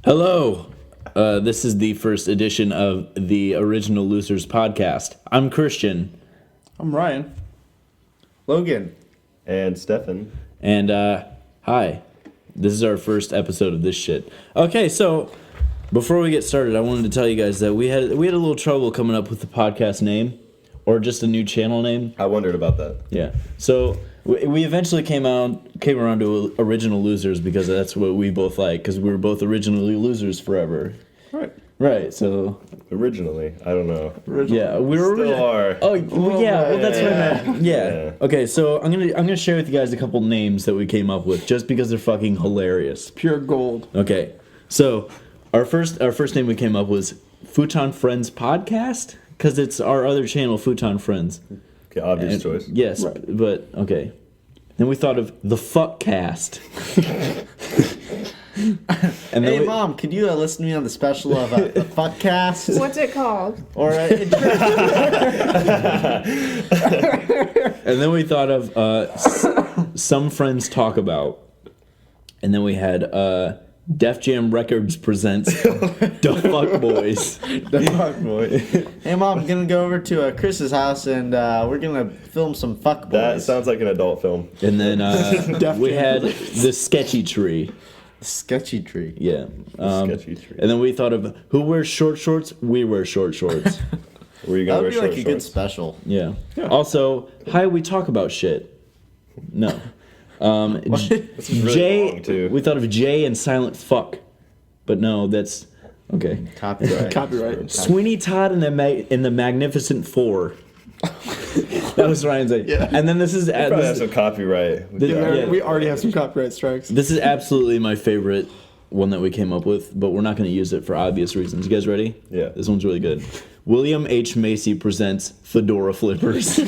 Hello. This is the first edition of the Original Losers podcast. I'm Christian. I'm Ryan. Logan. And Stefan. And hi. This is our first episode of this shit. Okay, so before we get started, I wanted to tell you guys that we had a little trouble coming up with the podcast name or just a new channel name. I wondered about that. Yeah. So we eventually came around to Original Losers because that's what we both like, because we were both originally losers forever. Right. So originally, I don't know. Yeah, we were Still are. Oh, well, yeah. Well, that's what I meant. Yeah. Okay, so I'm gonna share with you guys a couple names that we came up with just because they're fucking hilarious. Pure gold. Okay, so our first name we came up was Futon Friends Podcast because it's our other channel, Futon Friends. Okay, obvious choice. Yes, right. But okay. Then we thought of the Fuckcast. And hey, Mom, could you listen to me on the special of the Fuckcast? What's it called? Or and then we thought of Some Friends Talk About. And then we had Def Jam Records presents The Fuck Boys. The Fuck Boys. Hey, Mom, I'm going to go over to Chris's house and we're going to film some Fuck Boys. That sounds like an adult film. And then we had The Sketchy Tree. Sketchy Tree. Yeah. Sketchy Tree. And then we thought of who wears short shorts? We wear short shorts. Were you that gonna would be wear like a shorts? good special. Yeah. Also, hi, we talk about shit. No. This is really Jay. long, too. We thought of Jay and Silent Fuck, but no, that's okay. Copyright. Sweeney Todd and the Magnificent Four. That was Ryan's idea. Yeah. And then this is Probably have some copyright. We already have some copyright strikes. This is absolutely my favorite one that we came up with, but we're not going to use it for obvious reasons. You guys ready? Yeah. This one's really good. William H. Macy presents Fedora Flippers.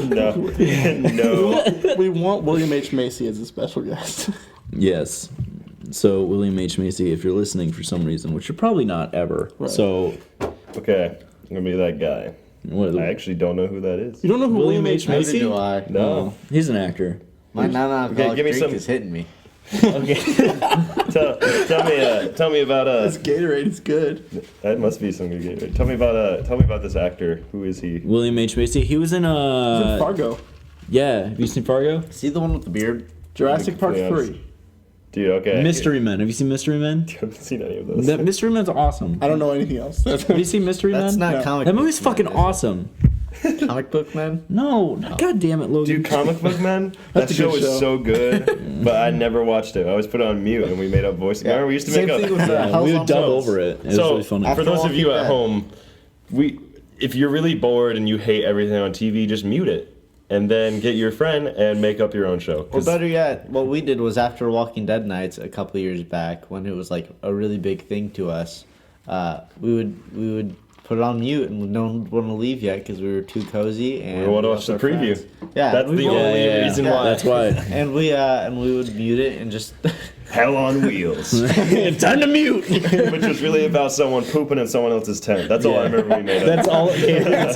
No. No. We want William H. Macy as a special guest. Yes. So, William H. Macy, if you're listening for some reason, which you're probably not ever. Right. So, Okay, I'm gonna be that guy. I actually don't know who that is. You don't know who William William H. H. Macy? Neither do I. No. He's an actor. My non-alcoholic give me drink some- is hitting me. Okay. Tell me about This Gatorade is good. That must be some good game. Tell me about this actor. Who is he? William H. Macy. He was in He's in Fargo. Yeah. Have you seen Fargo? See the one with the beard? Jurassic Park Yeah. 3. Dude, okay. Mystery Men. Have you seen Mystery Men? I haven't seen any of those. That Mystery Men's awesome. I don't know anything else. Have you seen Mystery That's Men? not No. comic That book movie's man, fucking is it? awesome. Comic book man? No, God damn it, Logan. Dude, Comic Book Man? That's That a show good was show. so good, but I never watched it. I always put it on mute and we made up voices. Remember, we used to Same make thing up. with Yeah, Hell's we on would dub Wheels. over it. It was So, really funny. for those of you Walking at Dead. home, if you're really bored and you hate everything on TV, just mute it. And then get your friend and make up your own show. Or 'Cause better yet, what we did was after Walking Dead nights a couple of years back, when it was like a really big thing to us, we would put it on mute and no one would want to leave yet because we were too cozy and we want to we watch the lost our preview. friends. Yeah, That's we the would. only reason Yeah. why. That's why. And we would mute it and just Hell on Wheels. Time to mute. Which was really about someone pooping in someone else's tent. That's all I remember we made up. That's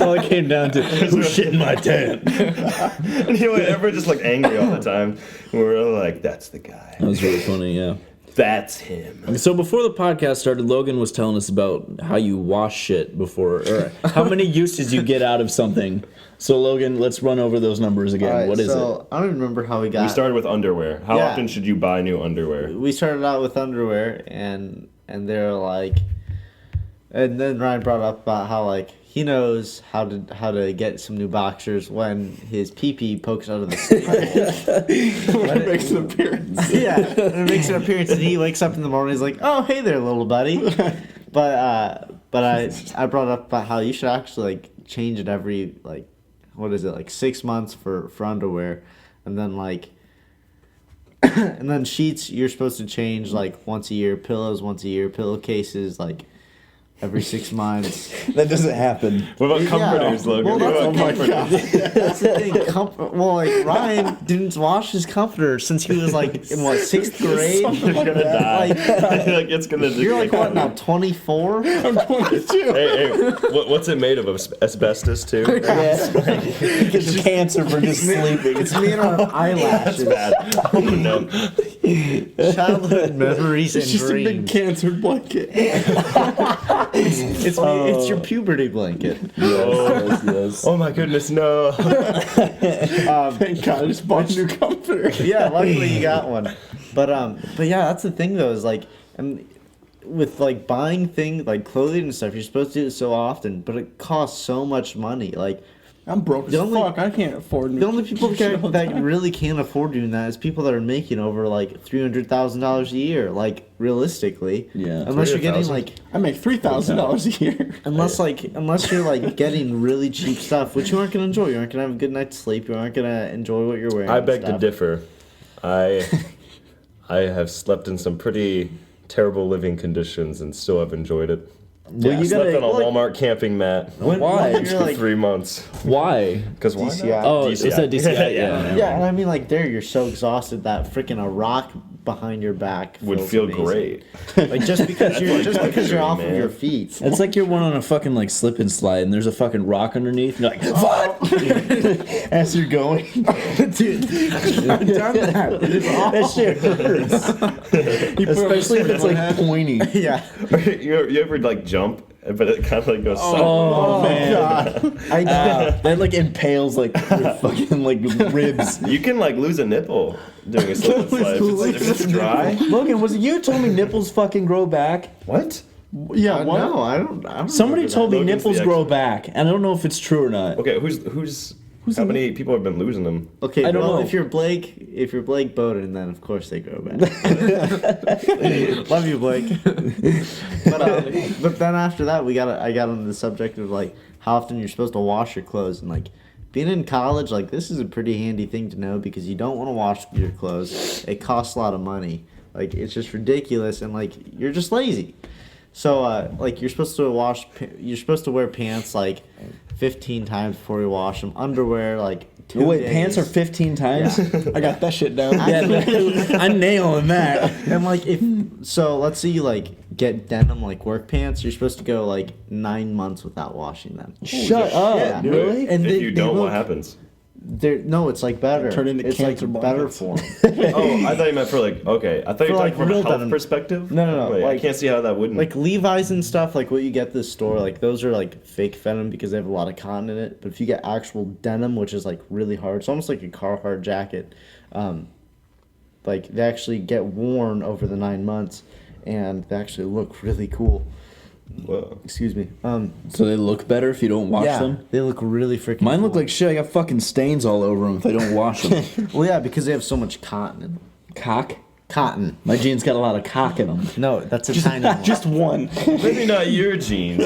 all it came down to. Who's shit in my tent? And you know, everyone just like angry all the time. And we were like, that's the guy. That was really funny, yeah. That's him. So before the podcast started, Logan was telling us about how you wash shit before, or how many uses you get out of something. So Logan, let's run over those numbers again. Alright, What is so, I don't even remember how we got. We started with underwear. How Yeah. often should you buy new underwear? We started out with underwear, and they're like, and then Ryan brought up about how like he knows how to get some new boxers when his pee pokes out of the sleeve. When it makes an appearance. Yeah, and it makes an appearance, and he wakes up in the morning. He's like, "Oh, hey there, little buddy." But I brought up about how you should actually like change it every like, what is it, like 6 months for underwear, and then like. And then sheets you're supposed to change like once a year, pillows once a year, pillowcases like every 6 months. That doesn't happen. What about Yeah. comforters, Logan? Well, What that's about the thing. comforters? That's the thing. Well, like Ryan didn't wash his comforter since he was like in what, 6th grade. You're gonna die. Like, Like it's gonna. you're like what now, 24? I'm 22. Hey, what's it made of? Asbestos too? Gets cancer for just sleeping. It's me and our eyelashes. Bad. Oh no. Childhood memories and It's just a big dreams. cancer blanket. It's your puberty blanket. Yes, yes. Oh my goodness, no. Thank God, I just bought a new comforter. Yeah, luckily you got one. But yeah, that's the thing though, is like, and with like buying things like clothing and stuff, you're supposed to do it so often, but it costs so much money. Like, I'm broke as The only- fuck. I can't afford new the only people shit all the that time. really can't afford doing that is people that are making over like $300,000 a year. Like, realistically, Yeah. unless you're getting 300,000? like. I make $3,000 a year. Unless you're like getting really cheap stuff, which you aren't gonna enjoy. You aren't gonna have a good night's sleep. You aren't gonna enjoy what you're wearing. I and beg to stuff. differ. I have slept in some pretty terrible living conditions and still have enjoyed it. Well, I you slept gotta. on a like- Walmart camping mat Why? You're for like, 3 months. Why? Because why DCI. not? Oh, it's at DCI. Yeah. yeah, and I mean, like, there you're so exhausted that freaking a rock behind your back Would feels feel amazing. great. Like, just because you're off man. of your feet. It's like you're one on a fucking like slip and slide, and there's a fucking rock underneath. And you're like, what? As you're going. Dude, I've done that. It's awful. That shit hurts. Especially if it's like pointy. Yeah. you ever like jump, but it kind of like goes Oh, man. God. I know. That like impales like your fucking like ribs. You can like lose a nipple doing a slip and slide if it's dry. Logan, was it you who told me nipples fucking grow back? What? Yeah, what? No, I don't. Somebody remember told me Logan's the nipples grow expert. back, and I don't know if it's true or not. Okay, who's how many people have been losing them? that. Okay, I don't well, know. if you're Blake Bowden, then of course they grow back. Love you, Blake. But then after that, I got on the subject of like how often you're supposed to wash your clothes, and like being in college, like this is a pretty handy thing to know because you don't want to wash your clothes. It costs a lot of money. Like, it's just ridiculous, and like you're just lazy. So like you're supposed to wear pants like 15 times before you wash them. Underwear like 2 Wait, days. pants are 15 times? I got that shit down. Yeah, I'm nailing that. And like so let's say you like get denim like work pants, you're supposed to go like 9 months without washing them. Shut up. Yeah. Really? And if they- you they don't, look- what happens? No, it's like better. Turn into it's cancer like better blankets. for 'em. Oh, I thought you meant for like okay. I thought you were like, talking from a real health denim. perspective. No, Wait, I like- can't see how that wouldn't. Like Levi's and stuff, like what you get at the store, like those are like fake denim because they have a lot of cotton in it. But if you get actual denim, which is like really hard, it's almost like a Carhartt jacket. Like they actually get worn over the 9 months, and they actually look really cool. Whoa. Excuse me. So they look better if you don't wash Yeah, them? they look really freaking. Mine look cool. like shit. I got fucking stains all over them if I don't wash them. Well, yeah, because they have so much cotton in them. Cock? Cotton. My jeans got a lot of cock in them. No, that's a tiny one. Just one. Maybe not your jeans.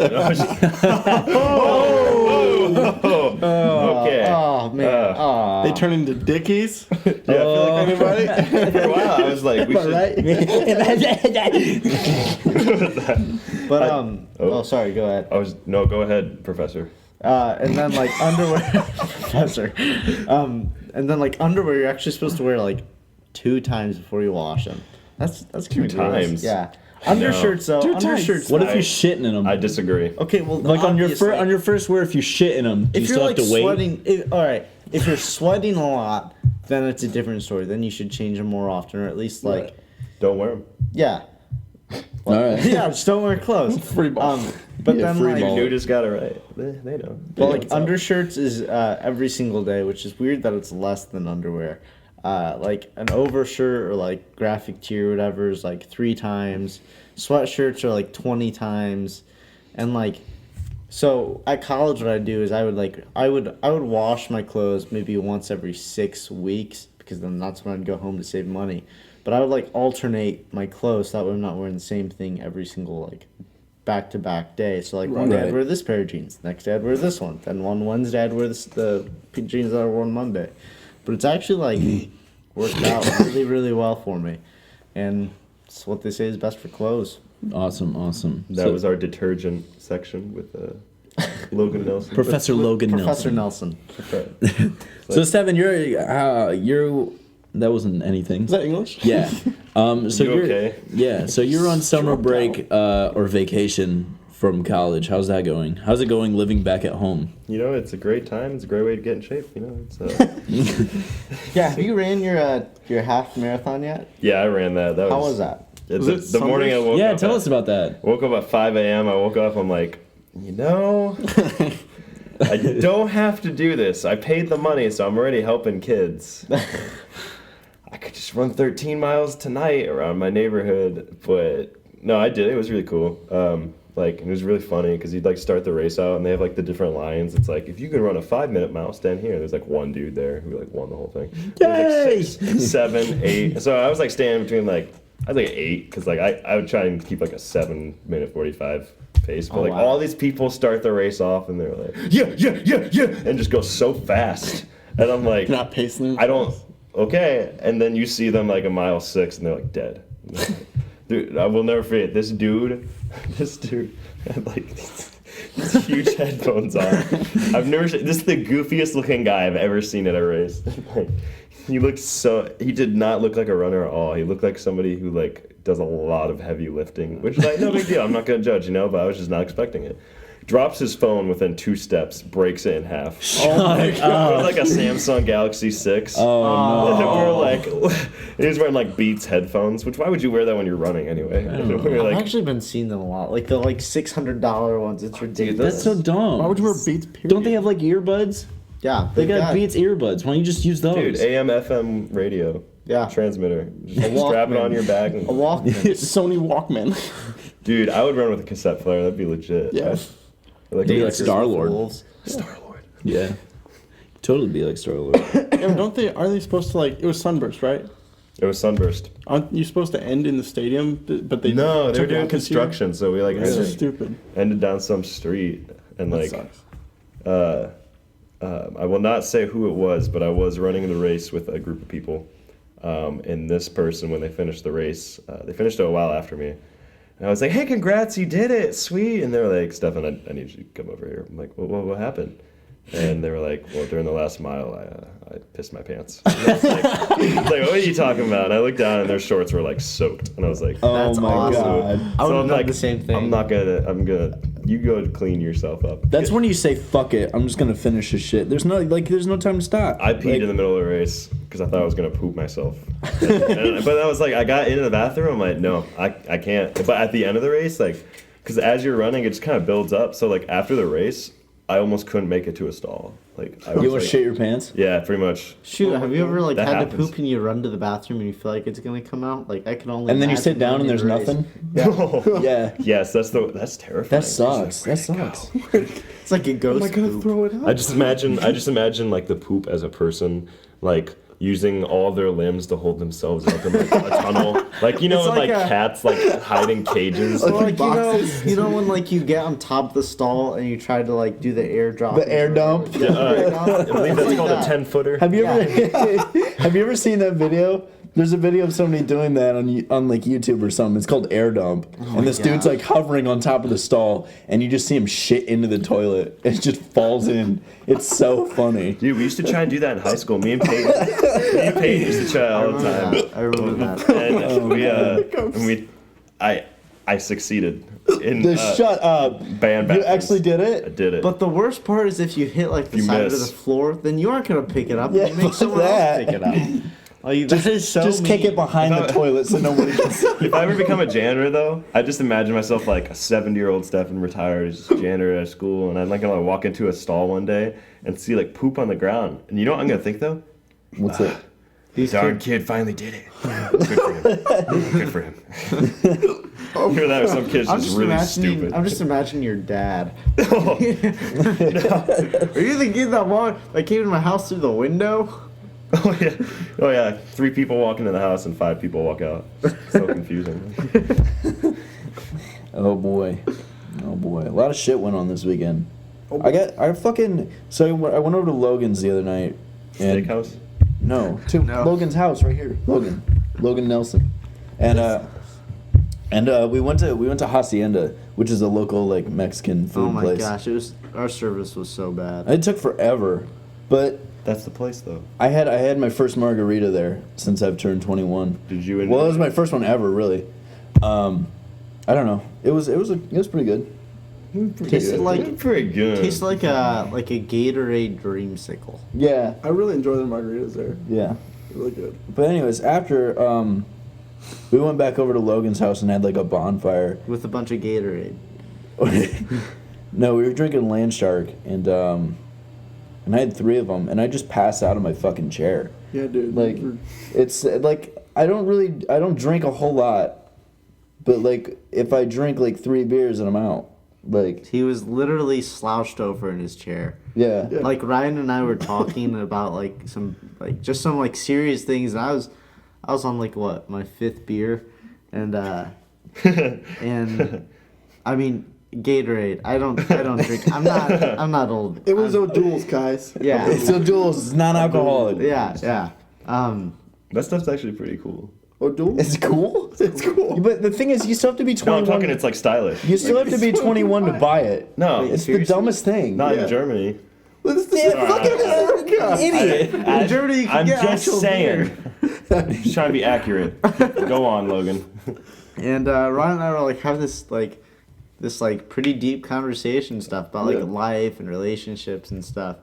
Okay. Oh man. Oh. They turn into dickies. Yeah, I feel like Anybody? for a while I was like, we should. Right? But oh, sorry. Go ahead. No, go ahead, Professor. And then like underwear, professor. And then like underwear, you're actually supposed to wear like 2 times before you wash them. That's 2 times? Yeah. Undershirts though. 2 times. Undershirts. What if I- you're shitting in them? I disagree. Okay, well, Like on your obviously, first wear, if you shit in them, do you if you're still like have to wait? sweating, all right. If you're sweating a lot, then it's a different story. Then you should change them more often, or at least like, Don't wear them. yeah, All right. yeah. Just don't wear clothes. Free ball. But Yeah, then free like, ball. Nudist got it right. They know. but like undershirts is every single day, which is weird that it's less than underwear. Like an overshirt or like graphic tee or whatever is like 3 times. Sweatshirts are like 20 times, and like, so at college what I'd do is I would wash my clothes maybe once every 6 weeks because then that's when I'd go home to save money. But I would like alternate my clothes so that way I'm not wearing the same thing every single like back-to-back day. So like one day I'd Right. wear this pair of jeans, next day I'd wear this one, then one Wednesday I'd wear the jeans that I wore on Monday. But it's actually like worked out really, really well for me, and it's what they say is best for clothes. Awesome. That So, was our detergent section with Logan Nelson. Professor Logan Professor Nelson. Nelson. So Stefan, you're that wasn't anything. Is that English? Yeah. So You you're okay? Yeah. So you're on summer break or vacation from college. How's that going? How's it going living back at home? You know, it's a great time. It's a great way to get in shape. You know, it's Yeah, have you ran your half marathon yet? yeah, I ran that. How was that? It's Was it the morning I woke Yeah, up. tell us about that. I woke up at 5 a.m. I woke up. I'm like, you know, I don't have to do this. I paid the money, so I'm already helping kids. I could just run 13 miles tonight around my neighborhood, but no, I did. It was really cool. Like, it was really funny because you'd like start the race out and they have like the different lines. It's like, if you could run a 5-minute mile, stand here. There's like one dude there who like won the whole thing. There was, like 6, 7, 8. So I was like standing between like, I was like 8 because like I would try and keep like a 7-minute 45 pace. But like all these people start the race off and they're like, yeah, and just go so fast. And I'm like, You're not pacing them. I don't. Okay, and then you see them like a mile 6, and they're like dead. Dude, I will never forget this dude had like these huge headphones on. I've never seen. This is the goofiest looking guy I've ever seen at a race. Like, he did not look like a runner at all. He looked like somebody who like does a lot of heavy lifting, which is like no big deal. I'm not gonna judge, you know, but I was just not expecting it. Drops his phone within 2 steps, breaks it in half. Oh my God. It was like a Samsung Galaxy 6. Oh, no. And we were like, he was wearing like Beats headphones, which why would you wear that when you're running anyway? We were I've like, actually been seeing them a lot. Like the like $600 ones. It's ridiculous. That's so dumb. Why would you wear Beats? Period? Don't they have like earbuds? Yeah, They got Beats earbuds. Why don't you just use those? dude, AM, FM radio. Yeah. Transmitter. Just A strap it Walkman. on your back. a And, Walkman. Sony Walkman. dude, I would run with a cassette player. That'd be legit. Yeah. Like, Be like Star-Lord. Wolves. Star-Lord. Yeah. Totally be like Star-Lord. Yeah, don't they? Are they supposed to like? It was Sunburst, right? It was Sunburst. Aren't you supposed to end in the stadium? But they No, they were took it doing out this year? construction, so we like That's so stupid. ended down some street and That like sucks. I will not say who it was, but I was running the race with a group of people. And this person, when they finished the race, they finished it a while after me. And I was like, hey, congrats, you did it, sweet. And they were like, Stefan, I need you to come over here. I'm like, what happened? And they were like, well, during the last mile, I pissed my pants. And I was like, what are you talking about? And I looked down, and their shorts were like soaked. And I was like, Oh That's my awesome. God. I would I'm have done like, the same thing. I'm gonna, you go clean yourself up. That's when you say fuck it. I'm just gonna finish this shit. There's no time to stop. I peed Like, in the middle of the race because I thought I was gonna poop myself. But I was like, I got into the bathroom. I'm like, no, I can't. But at the end of the race, like, because as you're running, it just kind of builds up. So like after the race, I almost couldn't make it to a stall. Like I was You almost like, shit your pants? yeah, pretty much. Shoot, have you ever like That had happens. to poop and you run to the bathroom and you feel like it's gonna come out? Like I can only. And then you imagine sit down and there's running the race. nothing? Yeah. Yes, that's terrifying. That sucks. That sucks. It's like a ghost. poop. throw it out? I just imagine like the poop as a person, like using all their limbs to hold themselves up in like a tunnel, like you know, It's like like a- cats like hiding cages. Or like boxes. you know when like you get on top of the stall and you try to like do the air drop. The air dump. I believe that's called a 10-footer. Have you ever have you ever seen that video? There's a video of somebody doing that on like YouTube or something. It's called air dump, and this dude's gosh. like hovering on top of the stall, and you just see him shit into the toilet. It just falls in. It's so funny. Dude, we used to try and do that in high school. Me and Peyton used to try it all the time. I remember that. And I succeeded in Shut up. band You bathrooms. actually did I it? did it. But the worst part is if you hit like the You side miss. of the floor, then you aren't gonna pick it up. Yeah, you make fuck someone that. else pick it up. Like that is so. Just kick mean. it behind the toilet so nobody can see. If I ever become a janitor, though, I just imagine myself like a 70-year-old Stefan retired, just janitor at school, and I'm like gonna walk into a stall one day and see like poop on the ground. And you know what I'm gonna think though? What's it? These Darn kids- kid finally did it. Good for him. Hear that? Some kid's I'm just really imagining. stupid. I'm just imagining your dad. Are you the kid that came to my house through the window? Oh yeah. 3 people walk into the house and 5 people walk out. So confusing. Oh boy. A lot of shit went on this weekend. Oh, I went over to Logan's the other night. And Steakhouse. No, to No. Logan's house right here. Logan Nelson, and we went to Hacienda, which is a local like Mexican food Oh my place. gosh, our service was so bad. It took forever, but That's the place though. I had my first margarita there since I've turned 21. Did you? Well, it was my first one ever, really. I don't know. It was pretty good. Tasted like pretty good. tastes like a Gatorade dreamsicle. Yeah, I really enjoy the margaritas there. yeah. Really good. But anyways, after we went back over to Logan's house and had like a bonfire. With a bunch of Gatorade. No, we were drinking Land Shark, and I had 3 of them, and I just passed out of my fucking chair. Yeah, dude. Like, it's like I don't drink a whole lot, but like if I drink like 3 beers and I'm out. Like, He was literally slouched over in his chair. yeah. Yeah. Like Ryan and I were talking about like some serious things, and I was on like what, my 5th beer, and and I mean Gatorade. I don't drink. I'm not old. It was O'Doul's, guys. Yeah. It's still duels. It's non-alcoholic. Yeah. That stuff's actually pretty cool. O'Doul's? It's cool. It's cool. But the thing is, you still have to be No, 21. I'm talking it's like stylish. You still have to be it's 21 to fine. buy it. No, Wait, It's seriously? the dumbest thing. not Yeah. in Germany. This is fucking America. Idiot. In Germany, you can I'm get just actual saying. beer. Just trying to be accurate. Go on, Logan. And Ryan and I were like have this pretty deep conversation stuff about like Yeah. life and relationships and stuff.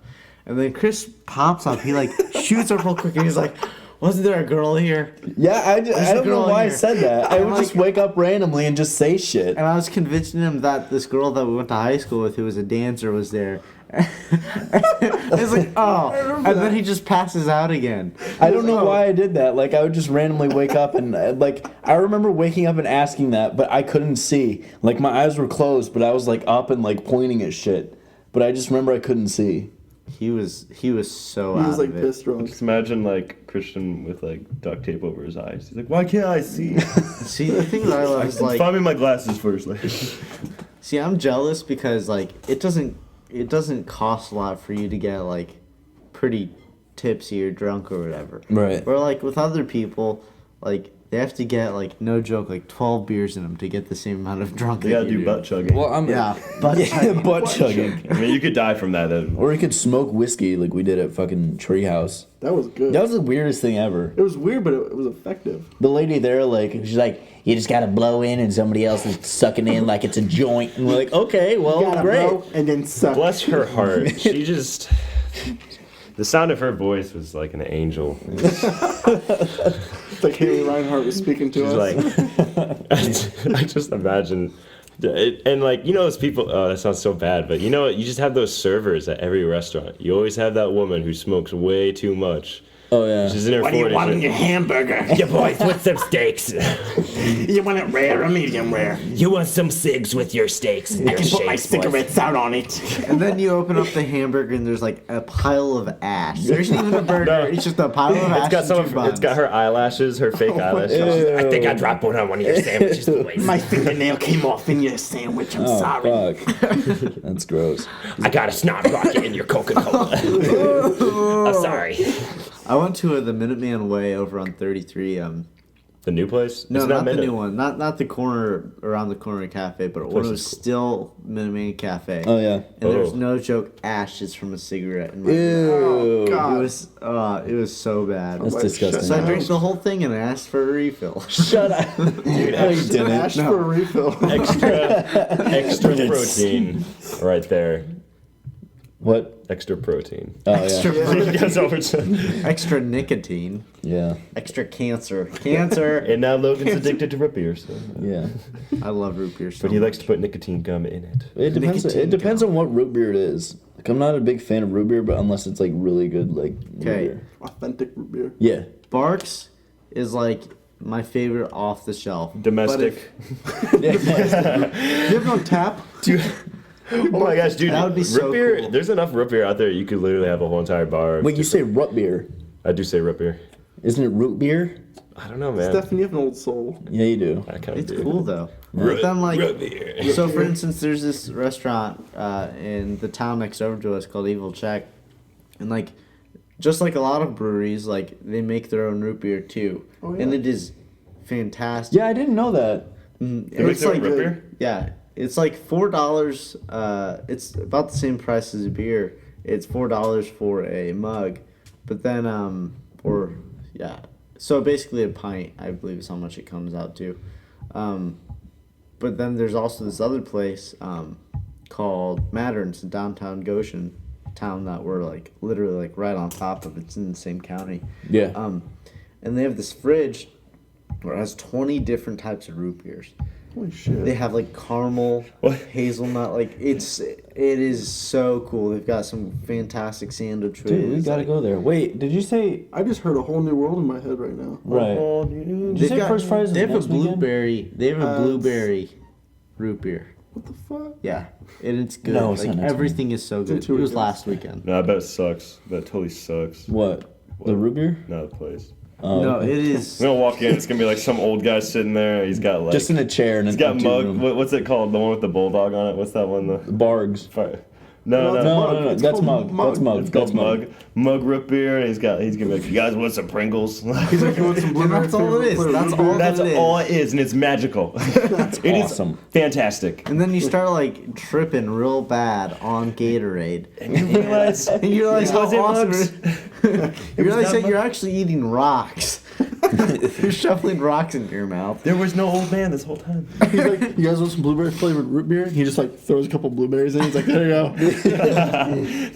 And then Chris pops up. He like shoots up real quick, and he's like, "Wasn't there a girl here?" Yeah, I don't girl know why I here. said that. I I'm would just like- wake up randomly and just say shit. And I was convincing him that this girl that we went to high school with, who was a dancer, was there. It's like, oh, and then he just passes out again. I don't know why I did that. Like, I would just randomly wake up and, like, I remember waking up and asking that, but I couldn't see. Like, my eyes were closed, but I was, like, up and, like, pointing at shit. But I just remember I couldn't see. He was so He out was like of it. pissed drunk. Just imagine like Christian with like duct tape over his eyes. He's like, why can't I see? See, the thing that I love is like, Find me my glasses first. Like, see, I'm jealous because like it doesn't cost a lot for you to get like pretty tipsy or drunk or whatever. Right. Or like with other people, like they have to get like no joke like 12 beers in them to get the same amount of drunk. they that gotta you do butt chugging. Well, I'm... Yeah, butt Yeah, chugging. butt chugging. I mean, you could die from that. Or you could smoke whiskey like we did at fucking Treehouse. That was good. That was the weirdest thing ever. It was weird, but it was effective. The lady there, like, she's like, you just gotta blow in and somebody else is sucking in like it's a joint. And we're like, okay, well, Gotta great. blow and then suck. Bless her heart. She just. The sound of her voice was like an angel. It's like Haley Reinhart was speaking to She's us. like, I just imagine, and like those people. Oh, that sounds so bad, but you just have those servers at every restaurant. You always have that woman who smokes way too much. Oh, yeah. She's in her 40s. hamburger? Yeah, boys, what's some steaks? You want it rare or medium rare? You want some cigs with your steaks? I can put my cigarettes out on it. And then you open up the hamburger and there's like a pile of ash. There isn't even a burger. No. It's just a pile of ash. It's got and some. two Of, buns. it's got her eyelashes, her fake eyelashes. I think I dropped one on your sandwiches, boys. My fingernail came off in your sandwich. I'm Oh, sorry. fuck. That's gross. I got a snot rocket in your Coca-Cola. I'm sorry. I went to the Minuteman Way over on 33. The new place? No, It's not the Minute. new one. Not the corner around the corner cafe, but when it was is cool. still Minuteman Cafe. Oh, yeah. And there's Oh. no joke ashes from a cigarette in my Ew. It was so bad. That's Like, disgusting. So I shut drank the whole thing and I asked for a refill. Shut up. Dude, no, you didn't. Ash for a refill. Extra protein, right there. What? Extra protein. Oh, Extra, yeah. Yes, over to- extra nicotine. Yeah. Extra cancer. Cancer. And now Logan's addicted to root beer, so. Yeah. I love root beer so But he much. likes to put nicotine gum in it. It depends. Nicotine It depends on what root beer it is. Like, I'm not a big fan of root beer, but unless it's like really good, like root Okay. beer. Authentic root beer. Yeah. Barks is like my favorite off the shelf. Domestic. Do you have it on tap? Oh my gosh, dude. That would be root so beer, cool. There's enough root beer out there, you could literally have a whole entire bar. of Wait, you just- say root beer? I do say root beer. Isn't it root beer? I don't know, man. Stefan, you have an old soul. Yeah, you do. I kind of It's do. cool though. Root- But then like, root beer. so for instance, there's this restaurant in the town next over to us called Evil Check, and like, just like a lot of breweries, like they make their own root beer too, Oh, yeah. and it is fantastic. Yeah, I didn't know that. Mm, They make it's their own like root beer? yeah, it's like $4. It's about the same price as a beer. It's $4 for a mug, but then or yeah, so basically a pint, I believe, is how much it comes out to. But then there's also this other place called Mattern. It's in downtown Goshen, town that we're like literally like right on top of. It's in the same county. Yeah. And they have this fridge where it has 20 different types of root beers. Holy shit. They have like caramel, hazelnut. Like it is so cool. They've got some fantastic sandwich. Dude, we gotta go there. Wait, did you say? I just heard a whole new world in my head right now. Right. Did you say first fries? They have a next weekend? blueberry. They have a blueberry root beer. What the fuck? Yeah, and it's good. No, it's like not next everything is so good. It 2 was weekends. last weekend. No, I bet it sucks. That totally sucks. What? The root beer? No, the place. Oh, No, okay. it is. We're gonna walk in. It's gonna be like some old guy sitting there. He's got like Just in a chair and he's got mug. What's it called? The one with the bulldog on it. What's that one? The Bargs. No. No. It's That's called mug. That's mug. It's called That's mug. mug root beer, and he's gonna be like, you guys want some Pringles? He's like, you want some blueberry That's all it is. flavor That's root beer? all That's it is. all it is, and it's magical. It is awesome. fantastic. And then you start like tripping real bad on Gatorade. And you realize, And you realize how was it awesome mugs? you realize not that mugs. you're actually eating rocks. You're shoveling rocks into your mouth. There was no old man this whole time. He's like, you guys want some blueberry flavored root beer? He just like throws a couple blueberries in. He's like, there you go.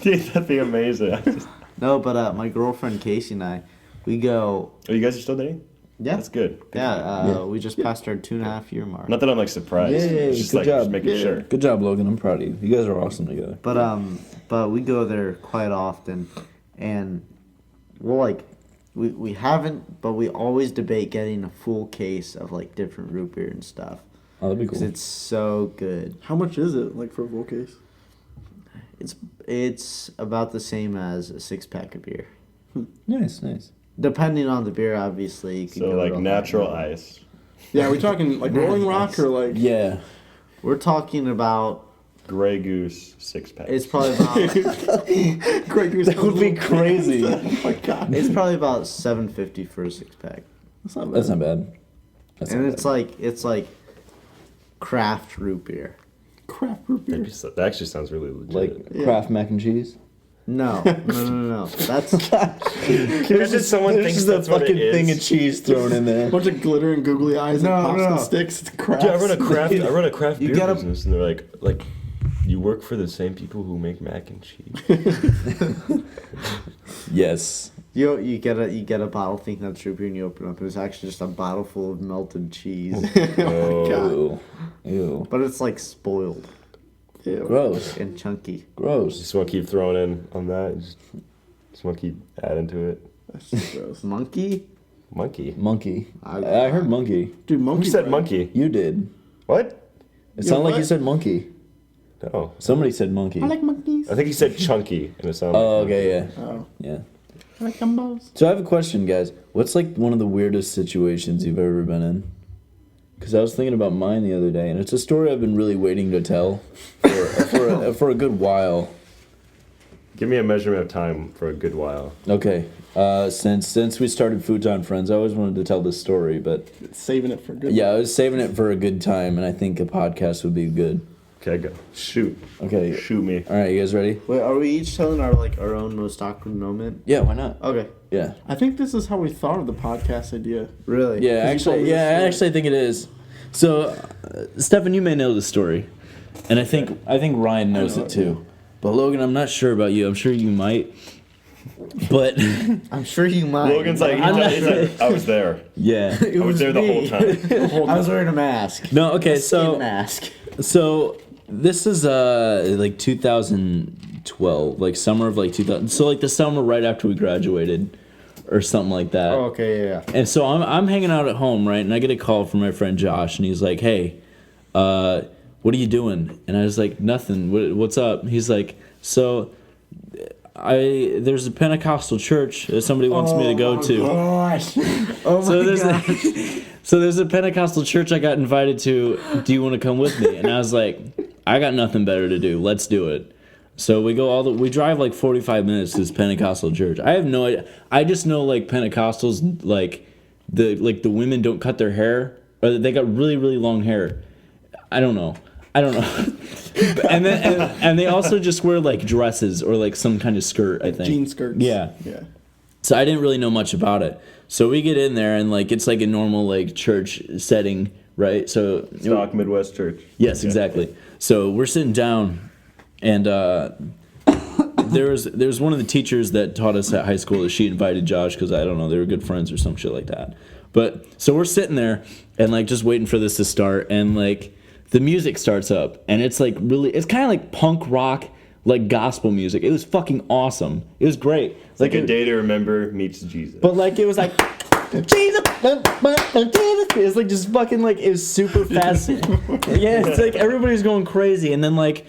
Dude, that'd be amazing. No, but my girlfriend Casey and I, we go. Oh, you guys are still dating? Yeah, That's good. yeah. We just passed our 2.5 year mark. Not that I'm like surprised. Yay, It's just good like job. just making sure. Good job, Logan. I'm proud of you. You guys are awesome together. But we go there quite often, and we'll like. We haven't, but we always debate getting a full case of like different root beer and stuff. Oh, that'd be Because cool. it's so good. How much is it, like, for a full case? It's about the same as a 6-pack of beer. Nice, nice. Depending on the beer, obviously. You can So go like real natural high. ice. Yeah, are we talking like Rolling Rock or like? Yeah. We're talking about. Grey Goose 6-pack. It's probably about. Grey Goose. That would be crazy. Oh my god. It's probably about $7.50 for a 6-pack, That's not bad. That's not bad. That's and not it's like craft root beer. Craft root beer. That actually sounds really legit. Like Kraft mac and cheese. No. That's Can you imagine someone There's thinks just a that's what it fucking thing is? of cheese thrown in there. A bunch of glitter and googly eyes and No, popsicle no. sticks. It's crap. Yeah, I run a craft You beer gotta- business, and they're like, you work for the same people who make mac and cheese. Yes. you get a bottle thinking that's root beer, and you open it up, and it's actually just a bottle full of melted cheese. Oh. Ew. But it's like spoiled Ew. Gross. and chunky. Gross. Just want to keep throwing in on that. Just want to keep adding to it. That's just gross. Monkey? Monkey. Monkey. I heard monkey. Dude, monkey. Who said bread. monkey? You did. What? It sounded like what? you said monkey. No. Somebody said monkey. I like monkeys. I think he said chunky, and it sounded. Oh, okay, yeah. Oh, Yeah. I like gumbos. So I have a question, guys. What's like one of the weirdest situations you've ever been in? Because I was thinking about mine the other day, and it's a story I've been really waiting to tell for a good while. Give me a measurement of time for a good while. Okay. Since we started Futon Friends, I always wanted to tell this story, but Saving it for good. yeah, I was saving it for a good time, and I think a podcast would be good. Okay, go. Shoot. Okay. Shoot me. All right, you guys ready? Wait, are we each telling our own most awkward moment? Yeah, why not? Okay. Yeah. I think this is how we thought of the podcast idea. Really? Yeah, you told actually, me yeah, I this story. actually think it is. So, Stefan, you may know the story, and I think Ryan knows know it it, too. But Logan, I'm not sure about you. I'm sure you might. But I'm sure you might. Logan's like, I'm not- he's like, I was there. yeah. It I was there the whole time. I was wearing a mask. No, okay, Skin so mask. this is like 2012, like summer of like 2000. So like the summer right after we graduated, or something like that. Oh, okay, yeah. And so I'm hanging out at home, right? And I get a call from my friend Josh, and he's like, "Hey, what are you doing?" And I was like, "Nothing. What's up?" He's like, "So, there's a Pentecostal church that somebody wants me to go to." Gosh. Oh my So there's god. so there's a Pentecostal church I got invited to. Do you want to come with me? And I was like, I got nothing better to do. Let's do it. So we drive like 45 minutes to this Pentecostal church. I have no idea. I just know like Pentecostals, like the women don't cut their hair, or they got really, really long hair. I don't know. and then and they also just wear like dresses or like some kind of skirt, I think. Jean skirts. Yeah. Yeah. So I didn't really know much about it. So we get in there and like it's like a normal like church setting, right? So Stock Midwest Church. yes, exactly. So we're sitting down, and there was one of the teachers that taught us at high school that she invited Josh because I don't know, they were good friends or some shit like that. But so we're sitting there and like just waiting for this to start, and like the music starts up, and it's like it's kind of like punk rock, like gospel music. It was fucking awesome. It was great. It's like a day to remember meets Jesus. But like it was like Jesus. It was like just fucking like it was super fast. Yeah, it's like everybody's going crazy, and then like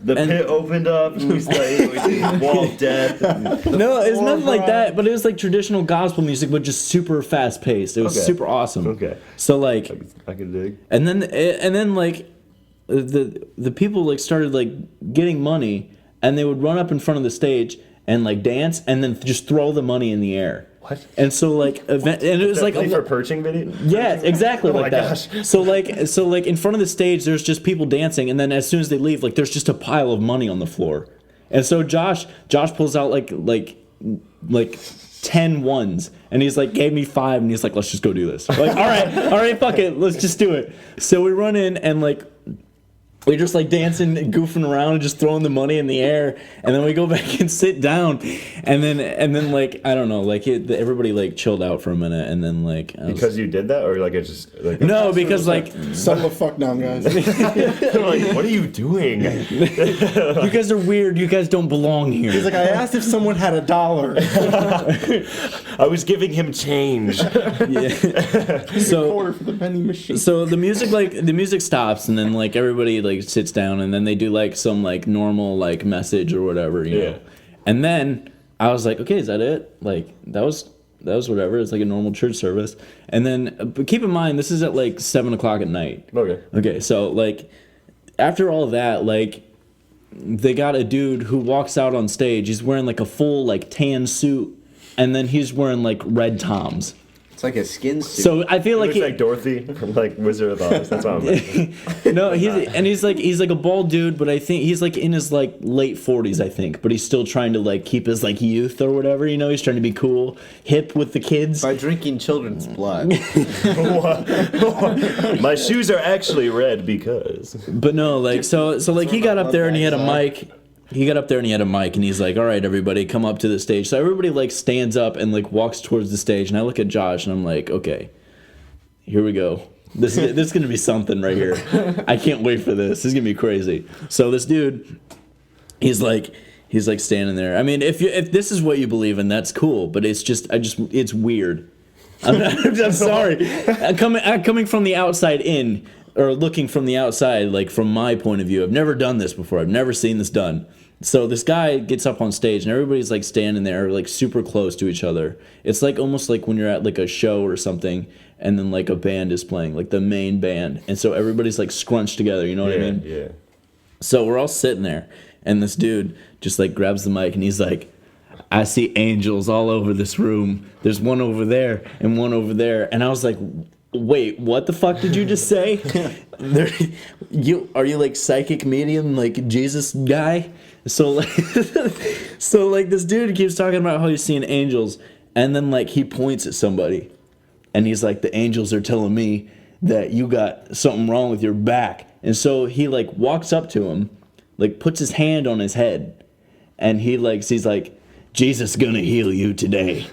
the pit opened up, and we like wall of death. No, it's nothing like that. But it was like traditional gospel music, but just super fast paced. It was super awesome. Okay. So like I can dig. And then like the people like started like getting money, and they would run up in front of the stage and like dance, and then just throw the money in the air. What? And so like and it was like play for perching video. Yeah, exactly Oh like my that. gosh. So like in front of the stage, there's just people dancing, and then as soon as they leave, like there's just a pile of money on the floor. And so Josh pulls out like 10 ones, and he's like gave me 5, and he's like, let's just go do this. Like all right, fuck it, let's just do it. So we run in, and like we're just like dancing and goofing around and just throwing the money in the air, and then we go back and sit down, and then like I don't know, like everybody like chilled out for a minute, and then like Because you did that, or like it just like no, because like settle the fuck down, guys. like, what are you doing? you guys are weird. You guys don't belong here. He's like, I asked if someone had $1. I was giving him change. So Quarter for the vending machine. So the music stops, and then like everybody like sits down, and then they do like some like normal like message or whatever, you know. And then I was like, okay, is that it? Like that was whatever. It's like a normal church service. And then, but keep in mind, this is at like 7:00 at night. Okay. So like after all that, like they got a dude who walks out on stage. He's wearing like a full like tan suit, and then he's wearing like red Toms. It's like a skin suit. So I feel like He looks like Dorothy from like Wizard of Oz. That's what I'm like. No, he's like a bald dude, but I think he's like in his like late 40s, I think, but he's still trying to like keep his like youth or whatever, you know. He's trying to be cool, hip with the kids. By drinking children's blood. My shoes are actually red because. But no, like so like he got up there and he had a mic. He got up there and he had a mic, and he's like, all right, everybody, come up to the stage. So everybody like stands up and like walks towards the stage, and I look at Josh and I'm like, okay, here we go. This is gonna be something right here. I can't wait for this. This is gonna be crazy. So this dude, he's like standing there. I mean, if this is what you believe in, that's cool. But it's weird. I'm sorry. Coming from the outside in, or looking from the outside, like from my point of view, I've never done this before. I've never seen this done. So this guy gets up on stage, and everybody's like standing there, like super close to each other. It's like almost like when you're at like a show or something, and then like a band is playing, like the main band, and so everybody's like scrunched together. You know what I mean? Yeah. So we're all sitting there, and this dude just like grabs the mic, and he's like, I see angels all over this room. There's one over there and one over there. And I was like, wait, what the fuck did you just say? Are you like psychic medium, like Jesus guy? So like, this dude keeps talking about how he's seeing angels, and then like he points at somebody, and he's like, the angels are telling me that you got something wrong with your back. And so he like walks up to him, like puts his hand on his head, and he's like, Jesus gonna heal you today.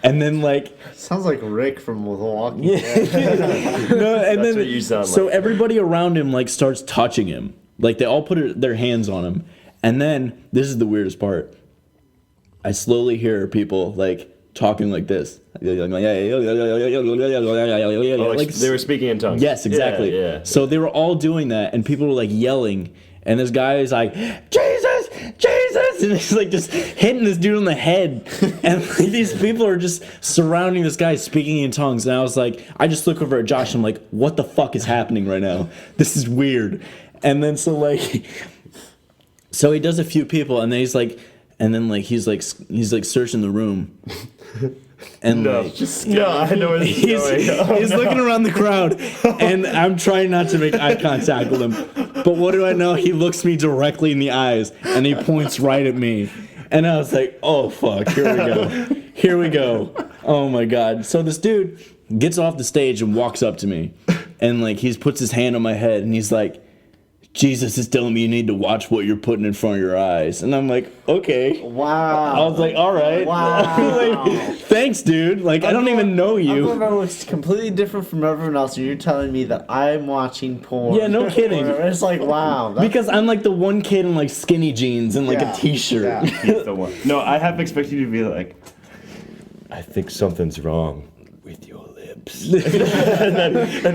And then like Sounds like Rick from Milwaukee. no, and That's then what you sound so like. everybody around him like starts touching him, like they all put their hands on him. And then this is the weirdest part. I slowly hear people like talking like this. Like, they were speaking in tongues. Yes, exactly. Yeah. So they were all doing that, and people were like yelling, and this guy is like, Jesus, Jesus, and he's like just hitting this dude on the head, and like, these people are just surrounding this guy speaking in tongues. And I was like, I just look over at Josh, and I'm like, what the fuck is happening right now? This is weird. And then so he does a few people, and then he's like searching the room. And No, like, I know where this is going. he's looking around the crowd, and I'm trying not to make eye contact with him. But what do I know? He looks me directly in the eyes, and he points right at me. And I was like, oh, fuck, here we go. Oh, my God. So this dude gets off the stage and walks up to me. and like he puts his hand on my head and he's like, Jesus is telling me you need to watch what you're putting in front of your eyes. And I'm like, okay. Wow. I was like, all right. Wow. Like, thanks, dude. Like, I don't even know you. I was completely different from everyone else, and you're telling me that I'm watching porn. Yeah, no kidding. It's like, wow. Because I'm like the one kid in like skinny jeans and like a t-shirt. Yeah. He's the one. No, I half expect you to be like, I think something's wrong with your lips. and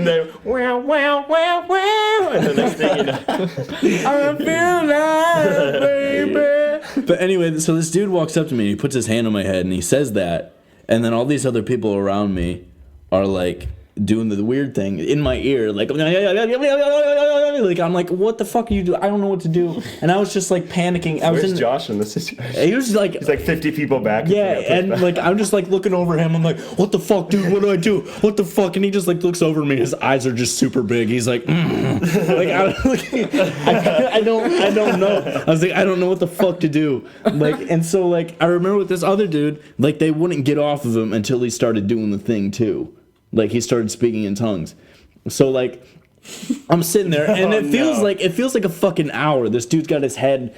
then wow, wow, wow, wow. And the next thing you know, I feel that, baby. But anyway, so this dude walks up to me and he puts his hand on my head and he says that. And then all these other people around me are like doing the weird thing in my ear, like I'm like, what the fuck are you doing? I don't know what to do. And I was just like panicking. where's Josh in this situation? He was like, He's like 50 people back. yeah, and like I'm just like looking over him. I'm like, what the fuck, dude? What do I do? What the fuck? And he just like looks over me. His eyes are just super big. He's like, like I don't know. I was like, I don't know what the fuck to do. Like, and so like I remember with this other dude, like they wouldn't get off of him until he started doing the thing too. Like he started speaking in tongues. So like I'm sitting there and it feels like a fucking hour. This dude's got his hand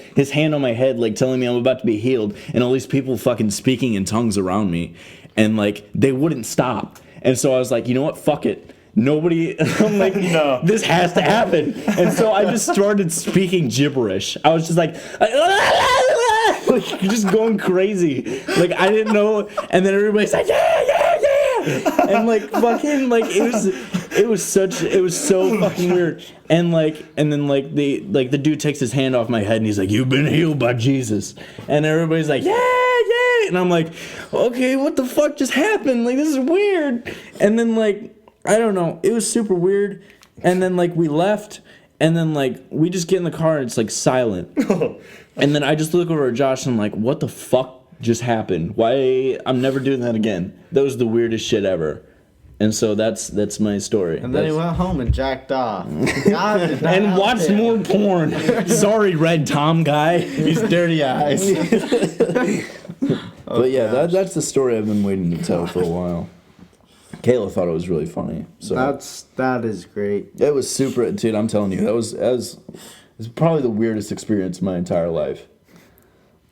on my head, like telling me I'm about to be healed, and all these people fucking speaking in tongues around me, and like they wouldn't stop. And so I was like, you know what? Fuck it. Nobody. I'm like, no, this has to happen. And so I just started speaking gibberish. I was just like just going crazy. Like I didn't know. And then everybody's like, yeah, yeah, yeah. And like fucking like it was so fucking weird. And then the dude takes his hand off my head and he's like, you've been healed by Jesus. And everybody's like, yeah, yeah. And I'm like, okay, what the fuck just happened? Like this is weird. And then like I don't know, it was super weird. And then like we left, and then like we just get in the car and it's like silent. And then I just look over at Josh and I'm like, what the fuck just happened? Why? I'm never doing that again. That was the weirdest shit ever. And so that's my story. And then he went home and jacked off. And watched more porn. Sorry, Red Tom guy. He's dirty eyes. But yeah, that's the story I've been waiting to tell for a while. Kayla thought it was really funny. So that is great. It was super, dude. I'm telling you, it was probably the weirdest experience of my entire life.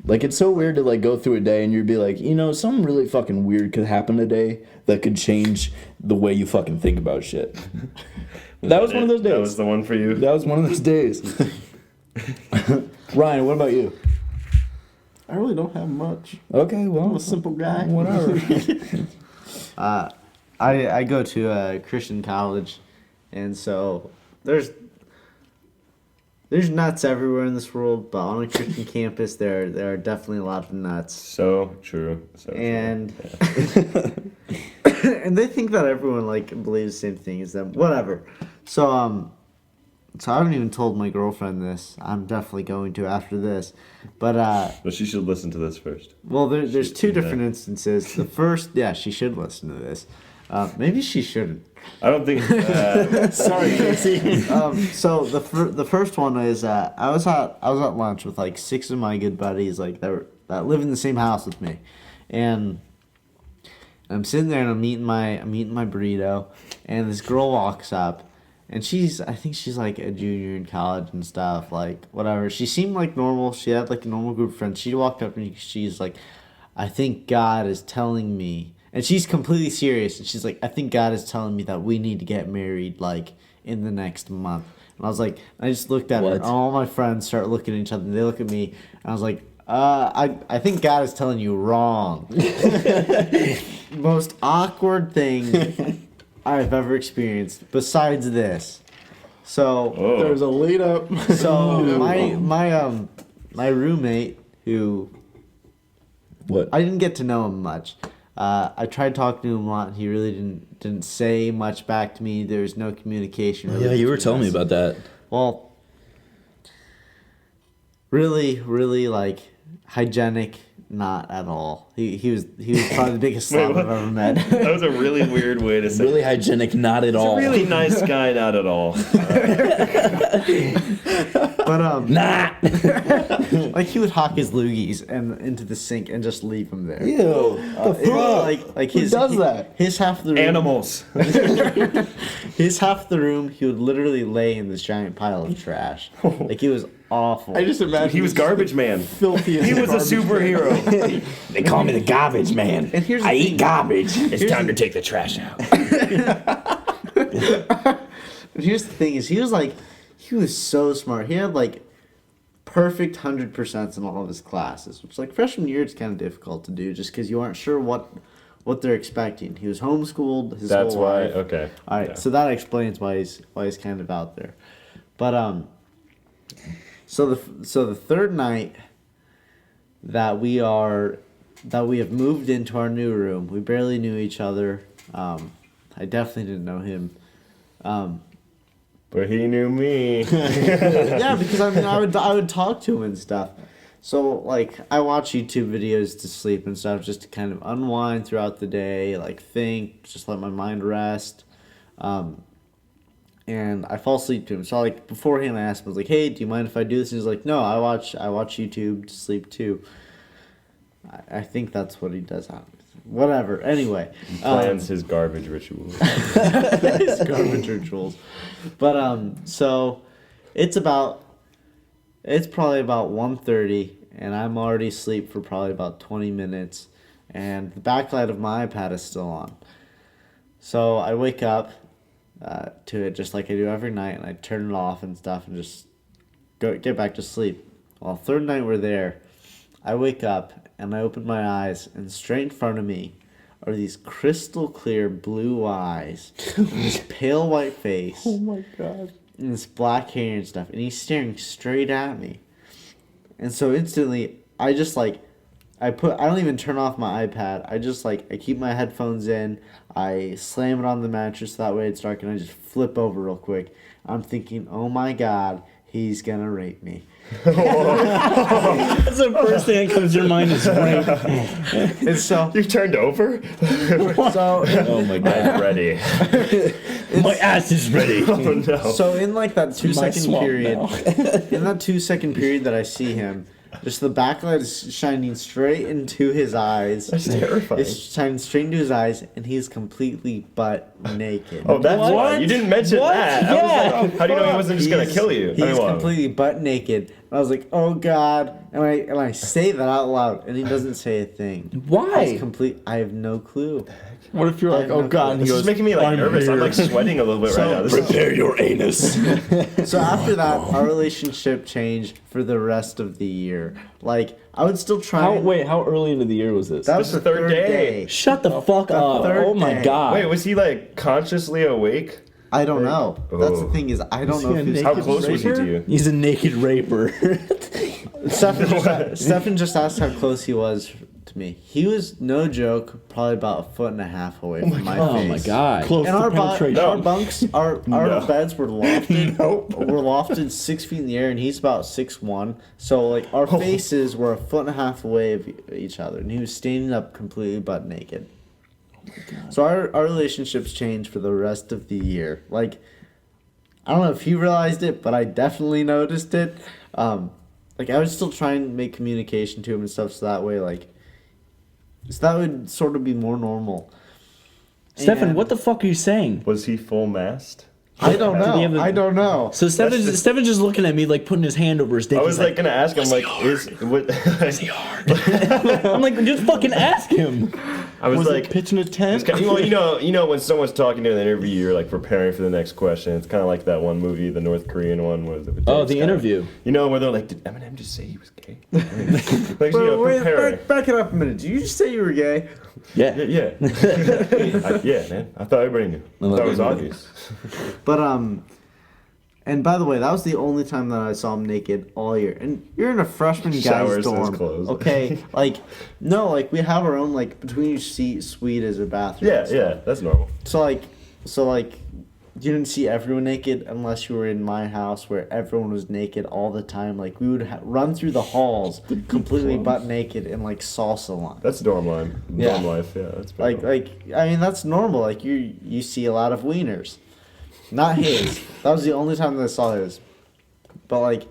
Like it's so weird to like go through a day and you'd be like, you know, something really fucking weird could happen today that could change the way you fucking think about shit. That was one of those days. That was the one for you. That was one of those days. Ryan, what about you? I really don't have much. Okay, well, I'm a simple guy. Whatever. I go to a Christian college, and so there's nuts everywhere in this world, but on a Christian campus there are definitely a lot of nuts. So true. And and they think that everyone like believes the same thing as them. Whatever. So I haven't even told my girlfriend this. I'm definitely going to after this. But she should listen to this first. Well, there's two different instances. The first, yeah, she should listen to this. Maybe she shouldn't. I don't think. Sorry, Casey. So the first one is I was at lunch with like 6 of my good buddies like that live in the same house with me, and I'm sitting there and I'm eating my burrito, and this girl walks up, and I think she's like a junior in college and stuff, like whatever. She seemed like normal. She had like a normal group of friends. She walked up and she's like, I think God is telling me. And she's completely serious, and she's like, I think God is telling me that we need to get married, like, in the next month. And I was like, I just looked at her, and all my friends start looking at each other, and they look at me, and I was like, I think God is telling you wrong. Most awkward thing I've ever experienced, besides this. So, There's a lead up. So, my roommate, who... What? I didn't get to know him much. I tried talking to him a lot. He really didn't say much back to me. There was no communication. Really, yeah, you were telling me about that. Well, really, really like hygienic, not at all. He was probably the biggest slob I've ever met. That was a really weird way to say. Really hygienic, not at all. He's a really nice guy, not at all. But Nah. like he would hawk his loogies and into the sink and just leave them there. Ew. Like Who does that? His half of the room, Animals. his half of the room, he would literally lay in this giant pile of trash. Like it was awful. I just imagine He was garbage man. filthy. He was a superhero. They call me the garbage man. And here's the I thing. eat garbage. It's time to take the trash out. And here's the thing: is he was so smart. He had like perfect 100% in all of his classes, which like freshman year it's kind of difficult to do just because you aren't sure what they're expecting. He was homeschooled his That's whole why. life. Okay. All right, Yeah. so that explains why he's kind of out there. But so the third night that we have moved into our new room, we barely knew each other. I definitely didn't know him. But he knew me. Yeah, because I mean, I would talk to him and stuff. So like, I watch YouTube videos to sleep and stuff, just to kind of unwind throughout the day, like think, just let my mind rest. And I fall asleep to him. So like beforehand, I asked him, I was like, "Hey, do you mind if I do this?" And he's like, "No, I watch YouTube to sleep too." I think that's what he does. Whatever. Anyway, Plans his garbage rituals. his garbage rituals. But so it's probably about 1:30, and I'm already asleep for probably about 20 minutes, and the backlight of my iPad is still on. So I wake up to it just like I do every night, and I turn it off and stuff, and just get back to sleep. Well, third night we're there, I wake up and I open my eyes, and straight in front of me are these crystal clear blue eyes, and this pale white face, Oh my god. and this black hair and stuff, and he's staring straight at me. And so instantly, I just like, I don't even turn off my iPad. I just like, I keep my headphones in, I slam it on the mattress, that way it's dark, and I just flip over real quick. I'm thinking, oh my god, he's gonna rape me. That's the first thing that comes to your mind is rape. And so, You turned over? so, Oh my god. I'm ready. My ass is ready. Oh no. so in like that 2-second swamp period, now. in that 2-second period that I see him, just the backlight is shining straight into his eyes. That's terrifying. It's shining straight into his eyes, and he's completely butt naked. Oh, that's What? why. You didn't mention What? that. I was like, how do you know he wasn't just going to kill you? He's well, completely butt naked. And I was like, oh god. And I say that out loud, and he doesn't say a thing. Why? I have no clue. What if you're like, oh god, and he this goes, is making me like "I'm nervous. I'm here." like sweating a little bit right now. This is Prepare your anus. So after that, our relationship changed for the rest of the year. Like, I would still try. How early into the year was this? That was This the is the third day. Shut the fuck up. third Oh my day. god. Wait, was he like consciously awake? I don't know. That's the Oh. thing is, I don't know he if a he was. How Naked close was he raper? to you? He's a naked raper. Stefan just asked how close he was to me. He was, no joke, probably about 1.5 feet away from my Oh face. my god. Close And to our penetration. bunks, our No. beds were lofted. Nope. We're lofted 6 feet in the air, and he's about 6'1". So like our faces were 1.5 feet away of each other, and he was standing up completely butt naked. So our relationships changed for the rest of the year. Like, I don't know if he realized it, but I definitely noticed it. Like, I would still try and make communication to him and stuff, so that way, like, so that would sort of be more normal. Stefan, And what the fuck are you saying? Was he full mast? I don't Did he have know. a- I don't know. So Stefan's just looking at me like putting his hand over his dick. I was He's like gonna ask him like, what? I'm like, just fucking ask him. I was Was like, it pitching a tent? well, you know when someone's talking to an interview, you're like preparing for the next question. It's kind of like that one movie, the North Korean one, was it? with Oh, Dave the Scott? interview. You know where they're like, did Eminem just say he was gay? Like, you know, preparing. Back it up a minute. Did you just say you were gay? Yeah. Yeah, yeah, man. I thought everybody knew. I thought it was obvious. But and by the way, that was the only time that I saw him naked all year. And you're in a freshman guy's Showers his dorm, clothes. okay? Like, no, like we have our own like between each suite is a bathroom. Yeah, and stuff. yeah, that's normal. So like, you didn't see everyone naked unless you were in my house where everyone was naked all the time. Like we would run through the halls completely butt naked in like salsa line. That's dorm line, Yeah. dorm life. Yeah, that's pretty normal. Like I mean that's normal. Like you see a lot of wieners, not his. That was the only time that I saw his. But like,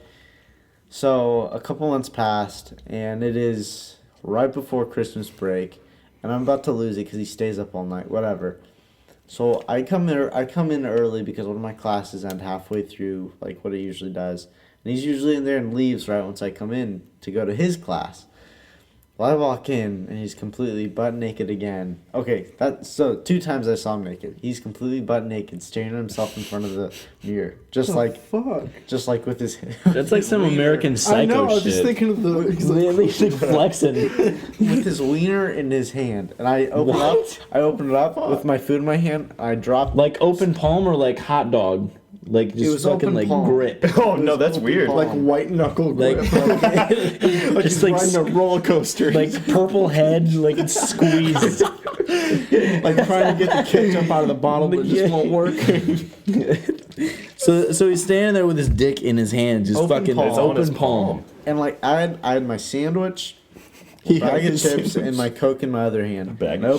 so a couple months passed, and it is right before Christmas break, and I'm about to lose it because he stays up all night. Whatever. So I come in early because one of my classes end halfway through, like what it usually does, and he's usually in there and leaves right once I come in to go to his class. Well, I walk in and he's completely butt naked again. Okay, so 2 times I saw him naked. He's completely butt naked, staring at himself in front of the mirror, just like with his. That's like some American Psycho I know. I was shit. just thinking of the. He's like, He's like flexing. with his wiener in his hand, and I opened it up with my food in my hand. I dropped Like open palm or like hot dog? Like It just was fucking open like palm. grip. Oh no, that's weird. like white knuckle grip. Like, Like just he's like riding a roller coaster. like purple head, like it's squeezed. like trying to get the ketchup out of the bottle, but it just won't work. So he's standing there with his dick in his hand, just Open fucking palm. It's on his open palm. and like I had my sandwich, He bag had of his chips, sandwich. and my Coke in my other hand. Bag And of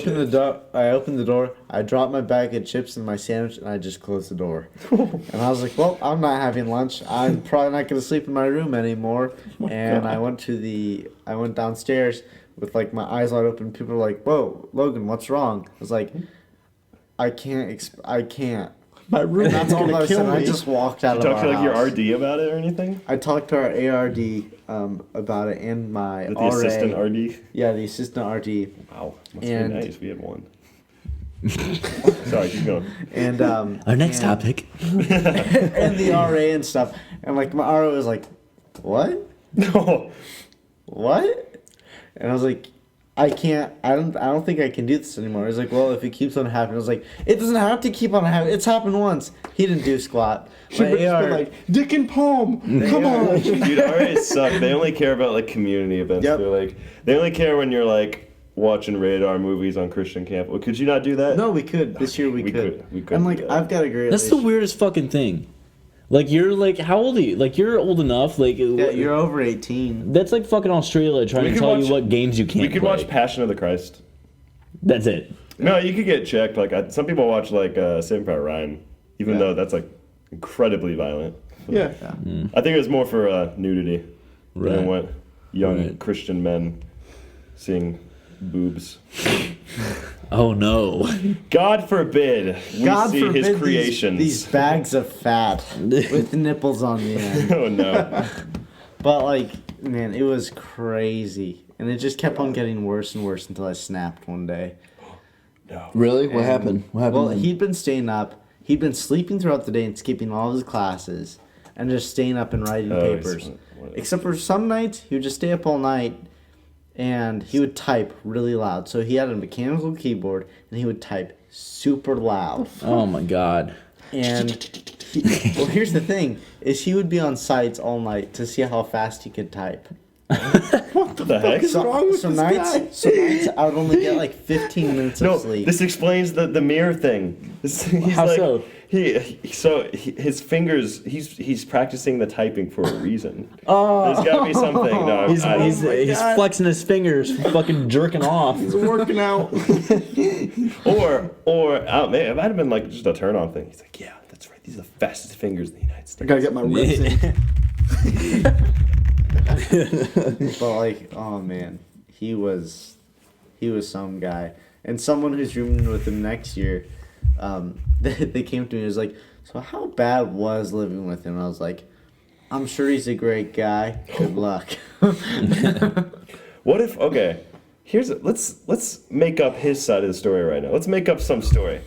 I opened the door. I dropped my bag of chips and my sandwich, and I just closed the door. And I was like, "Well, I'm not having lunch. I'm probably not going to sleep in my room anymore." And I went downstairs with like my eyes wide open. People were like, "Whoa, Logan, what's wrong?" I was like, "I can't." My roommate's That's all I gonna kill said. I me. just walked out You of talk our to like your house. RD about it or anything? I talked to our ARD about it and my The RA. assistant RD? Yeah, the assistant RD. Wow, must And- be nice. We had one. Sorry, keep going. And Our next and- topic. and the RA and stuff. And like my RA was like, "What? No. What?" And I was like, I don't think I can do this anymore. He's like, "Well, if it keeps on happening." I was like, "It doesn't have to keep on happening. It's happened once." He didn't do squat. Should My have just AR been like, dick and palm. Come on. Dude, RAs suck. They only care about like community events. Yep. They're like they only care when you're like watching rated R movies on Christian camp. Well, could you not do that? No, we could. This year we could. We could I'm do like, that. I've got a great That's the relationship. weirdest fucking thing. Like you're like, how old are you? Like you're old enough. Like Yeah, you're over 18. that's like fucking Australia trying We to could tell watch- you what games you can't We could play. watch Passion of the Christ. That's it. No, you could get checked. Like some people watch like Saving Private Ryan, even though that's like incredibly violent. Yeah. I think it was more for nudity. Right. Than what young Right. Christian men seeing boobs. Oh no. God forbid we God see forbid his creations. These bags of fat with nipples on the end. Oh no. But like, man, it was crazy, and it just kept on getting worse and worse until I snapped one day. Really? What And- happened? What happened? Well, then? he'd been staying up. He'd been sleeping throughout the day and skipping all of his classes, and just staying up and writing Oh, papers. what- Except for some nights, he would just stay up all night, and he would type really loud. So he had a mechanical keyboard, and he would type super loud. Oh my god. And well, here's the thing: is he would be on sites all night to see how fast he could type. What the heck? What's wrong with So this nights, guy? so nights, I would only get like 15 minutes No, of sleep. this explains the mirror thing. He's How like, so? His fingers. He's practicing the typing for a reason. Oh, there's got to be something. No, He's I- he's God. flexing his fingers, fucking jerking off. It's working out. or man, it might have been like just a turn on thing. He's like, yeah, that's right. These are the fastest fingers in the United I States. gotta get my ribs in. But like, oh man, he was some guy, and someone who's rooming with him next year, they came to me and was like, "So how bad was living with him?" I was like, "I'm sure he's a great guy. Good luck." What if? Okay, let's make up his side of the story right now. Let's make up some story.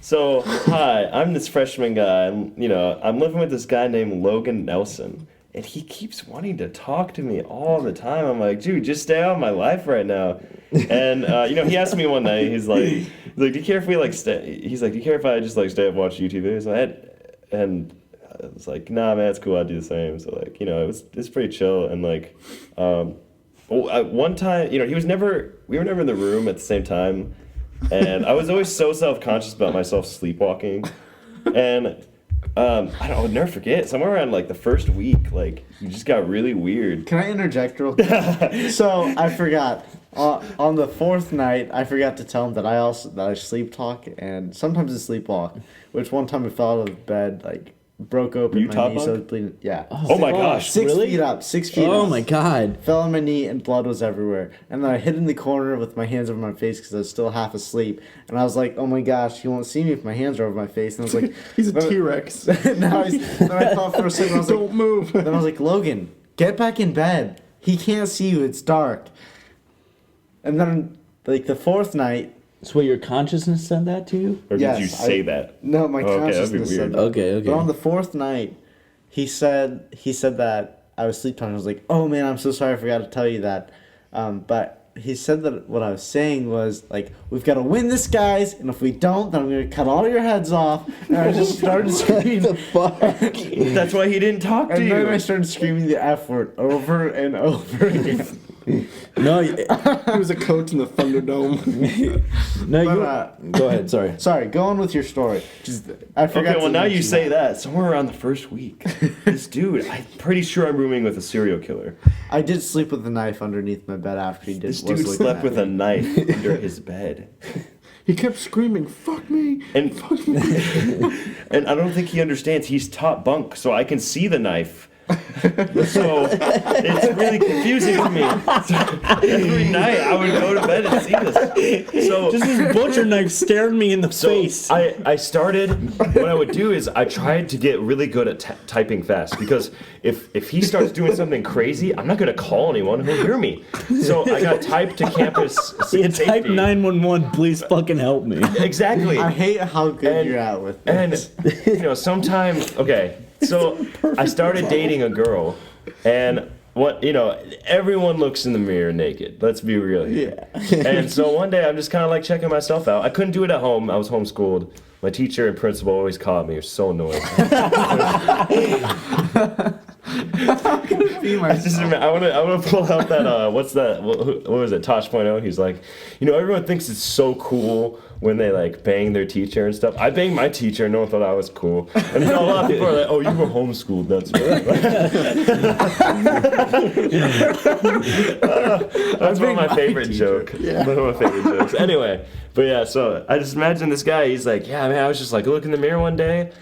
So, hi, I'm this freshman guy. I'm living with this guy named Logan Nelson, and he keeps wanting to talk to me all the time. I'm like, dude, just stay out of my life right now. And he asked me one night. He's like, do you care if we like stay? He's like, do you care if I just like stay up and watch YouTube videos? And I was like, nah, man, it's cool. I'd do the same. So like, it's pretty chill. And like, one time, we were never in the room at the same time. And I was always so self-conscious about myself sleepwalking. And I'll never forget, somewhere around like the first week, like he just got really weird. Can I interject real quick? So I forgot. On the fourth night, I forgot to tell him that I sleep talk and sometimes I sleepwalk. Which one time I fell out of bed like broke open You my top knee, so bunk? I was bleeding. Yeah. Oh my gosh. 6 really? feet up, 6 feet Oh up. my god. Fell on my knee and blood was everywhere. And then I hid in the corner with my hands over my face because I was still half asleep. And I was like, oh my gosh, he won't see me if my hands are over my face. And I was like, He's a T-Rex. then I thought for a second, I was Don't like, move. then I was like, Logan, get back in bed. He can't see you. It's dark. And then, like, the fourth night. So your consciousness said that to you? Or Yes, did you say that? No, my Oh, okay, that'd be consciousness weird. said that. Okay. But on the fourth night, he said that I was sleep talking. I was like, "Oh man, I'm so sorry, I forgot to tell you that." But he said that what I was saying was like, "We've got to win this, guys, and if we don't, then I'm gonna cut all your heads off." And I just started screaming the fuck. That's why he didn't talk to And you. then I started screaming the F word over and over again. No, He was a coach in the Thunderdome. no, But, you. Go ahead. Sorry. Sorry, go on with your story. I forgot. Okay, well to now you mention say that. Somewhere around the first week, this dude, I'm pretty sure I'm rooming with a serial killer. I did sleep with a knife underneath my bed after he did. This was dude looking slept at with me. a knife under his bed. He kept screaming, "Fuck me!" And Fuck me. and I don't think he understands he's top bunk, so I can see the knife. So it's really confusing to me. Every night I would go to bed and see this. So Just this butcher knife stared me in the face. I started, what I would do is I tried to get really good at typing fast, because if he starts doing something crazy, I'm not going to call anyone, he'll hear me. So I got typed to campus Yeah, safety. type 911. Please fucking help me. Exactly. I hate how good And- you're at with And, this. sometimes, okay, so I started dating a girl, and everyone looks in the mirror naked. Let's be real here. Yeah. And so one day I'm just kind of like checking myself out. I couldn't do it at home. I was homeschooled. My teacher and principal always caught me. It was so annoying. I want to pull out that what's that? What was it? Tosh.0. He's like, everyone thinks it's so cool when they like bang their teacher and stuff. I banged my teacher, and no one thought I was cool. And a lot of people are like, "Oh, you were homeschooled. That's right." That's one of my favorite jokes. Yeah. One of my favorite jokes. Anyway, but yeah, so I just imagine this guy. He's like, "Yeah, man, I was just like looking in the mirror one day."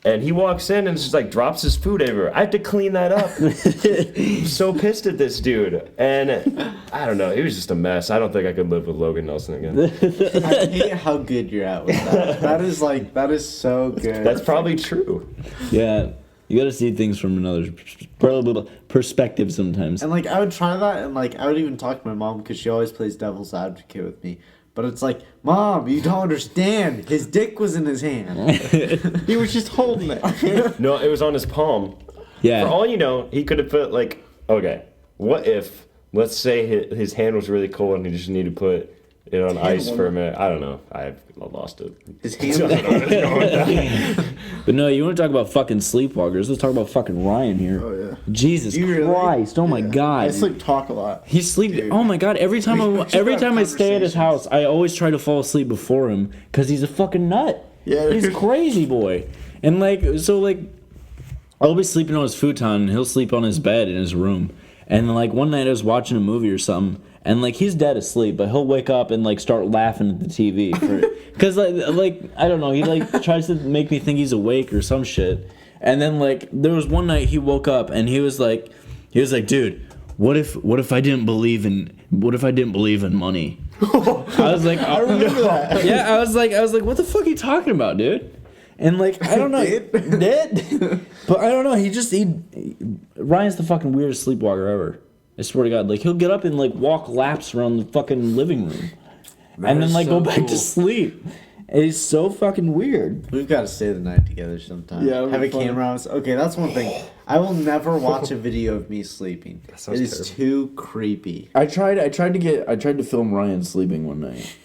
And he walks in and just like drops his food everywhere. I had to clean that up. I'm so pissed at this dude. And I don't know, he was just a mess. I don't think I could live with Logan Nelson again. I hate how good you're at with that. That is so good. That's probably true. Yeah, you got to see things from another perspective sometimes. And like I would try that, and like I would even talk to my mom because she always plays devil's advocate with me. But it's like, Mom, you don't understand. His dick was in his hand. He was just holding it. No, it was on his palm. Yeah. For all you know, he could have put like, okay, what if, let's say his hand was really cold and he just needed to put it on ice for a minute. I don't know. I lost it. His hand. But no, you want to talk about fucking sleepwalkers? Let's talk about fucking Ryan here. Oh yeah. Jesus You really? Christ! Oh my God! I sleep talk a lot. He sleep. Oh my God! Every time I stay at his house, I always try to fall asleep before him because he's a fucking nut. Yeah. He's crazy boy. And I'll be sleeping on his futon, and he'll sleep on his bed in his room. And like one night I was watching a movie or something, and like he's dead asleep, but he'll wake up and like start laughing at the TV because like I don't know, he like tries to make me think he's awake or some shit. And then like there was one night he woke up and he was like, dude, what if I didn't believe in money? I was like, I remember that. Yeah, I was like, what the fuck are you talking about, dude? And like I don't know, but I don't know. Ryan's the fucking weirdest sleepwalker ever. I swear to God, like he'll get up and like walk laps around the fucking living room, and then like go back to sleep. It's so fucking weird. We've got to stay the night together sometime. Yeah, it'll have be a fun. camera on us. Okay, that's one thing. I will never watch a video of me sleeping. It sounds is terrible. too creepy. I tried to film Ryan sleeping one night,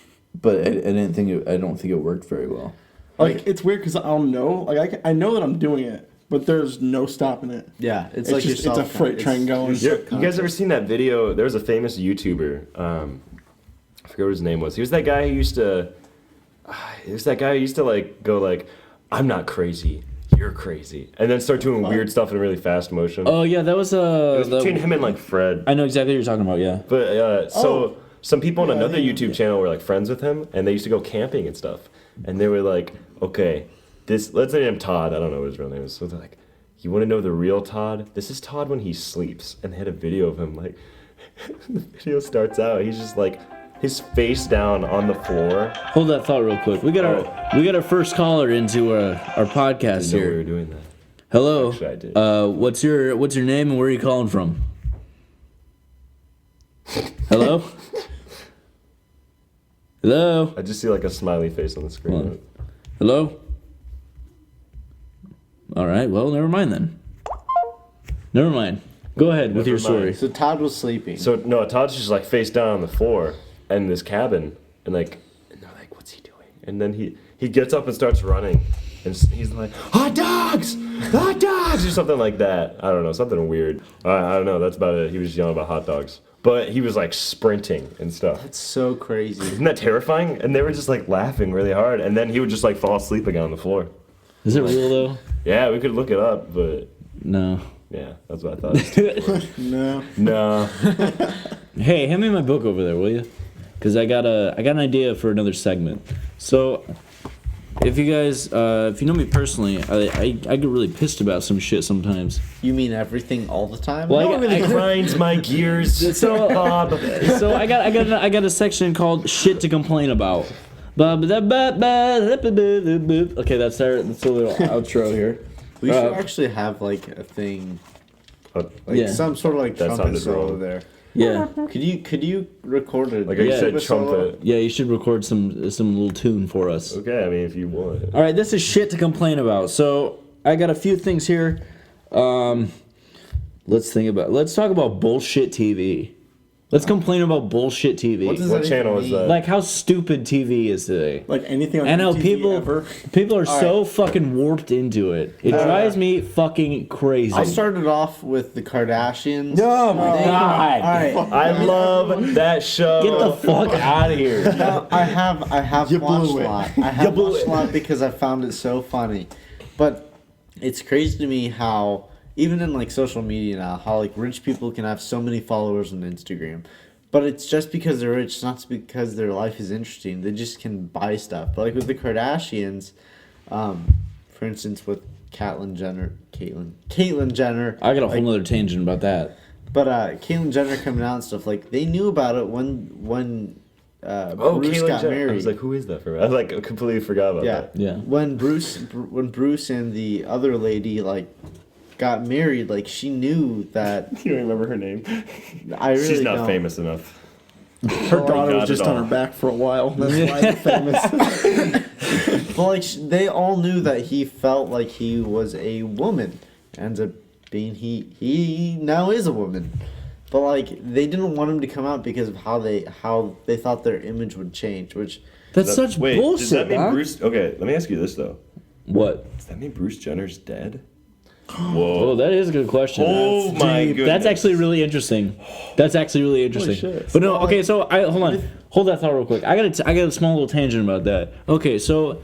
but I don't think it worked very well. Like it's weird because I don't know. Like I know that I'm doing it, but there's no stopping it. Yeah, it's It's like just- yourself. it's a freight train going. You guys ever seen that video? There was a famous YouTuber. I forget what his name was. He was that guy who used to. Like go like, "I'm not crazy, you're crazy," and then start doing weird stuff in really fast motion. Oh yeah, that was It was between him and like Fred. I know exactly what you're talking about. Yeah. But some people on another yeah. YouTube channel were like friends with him, and they used to go camping and stuff. And they were like, "Okay, let's say I'm Todd. I don't know what his real name is. So they're like, you want to know the real Todd? This is Todd when he sleeps. And they had a video of him, like, the video starts out, he's just like, his face down on the floor. Hold that thought real quick. We got our first caller into our podcast Didn't know we here. were doing that. Hello. Actually, I did. What's your name and where are you calling from? Hello? Hello? I just see like a smiley face on the screen. Hold on. Hello? All right. Well, never mind then. Never mind. Go ahead with your Never mind. story. So Todd was sleeping. So no, Todd's just like face down on the floor in this cabin, and they're like, what's he doing? And then he gets up and starts running, and he's like, hot dogs, or something like that. I don't know, something weird. I don't know. That's about it. He was just yelling about hot dogs, but he was like sprinting and stuff. That's so crazy. Isn't that terrifying? And they were just like laughing really hard, and then he would just like fall asleep again on the floor. Is it real though? Yeah, we could look it up, but No. yeah, that's what I thought. No. No. Hey, hand me my book over there, will you? Because I got an idea for another segment. So, if you guys, if you know me personally, I get really pissed about some shit sometimes. You mean everything all the time? Well, It grinds my gears. So, Bob. so I got a section called shit to complain about. Okay, that's a little outro here. we should actually have like a thing, like Yeah. some sort of like That trumpet sounded solo wrong. there. Yeah, Could you record it? Like I said, solo? trumpet. yeah. You should record some little tune for us. Okay, I mean, if you want. All right, this is shit to complain about. So I got a few things here. Let's talk about bullshit TV. Let's complain about bullshit TV. What does What that channel even is mean? that? Like how stupid TV is today. Like anything on I know TV ever. people are so fucking warped into it. It drives me fucking crazy. I started off with the Kardashians. Oh my god! All right. I love that show. Get the fuck out of here. No, I have You watched a blew it. lot. I have watched a lot because I found it so funny. But it's crazy to me how even in like social media now, how like rich people can have so many followers on Instagram. But it's just because they're rich, it's not because their life is interesting. They just can buy stuff. But like with the Kardashians, for instance, with Caitlyn Jenner, I got a whole like, nother tangent about that. but Caitlyn Jenner coming out and stuff, like they knew about it when Bruce Caitlyn got Jenner. married. I was like, who is that for? I like completely forgot about Yeah. that. Yeah. When Bruce and the other lady like got married, like she knew that. You don't remember her name? I really She's not don't. famous enough. Her daughter Not was just at on all. her back for a while. That's why they're famous. But like they all knew that he felt like he was a woman. Ends up being he now is a woman. But like they didn't want him to come out because of how they thought their image would change, which That's such Wait, bullshit. does that mean huh? Bruce? Okay, let me ask you this though. What? Does that mean Bruce Jenner's dead? Oh, Whoa. that is a good question. Oh my goodness. That's actually really interesting. That's actually really interesting. shit. But no, okay. So hold that thought real quick. I got a small little tangent about that. Okay, so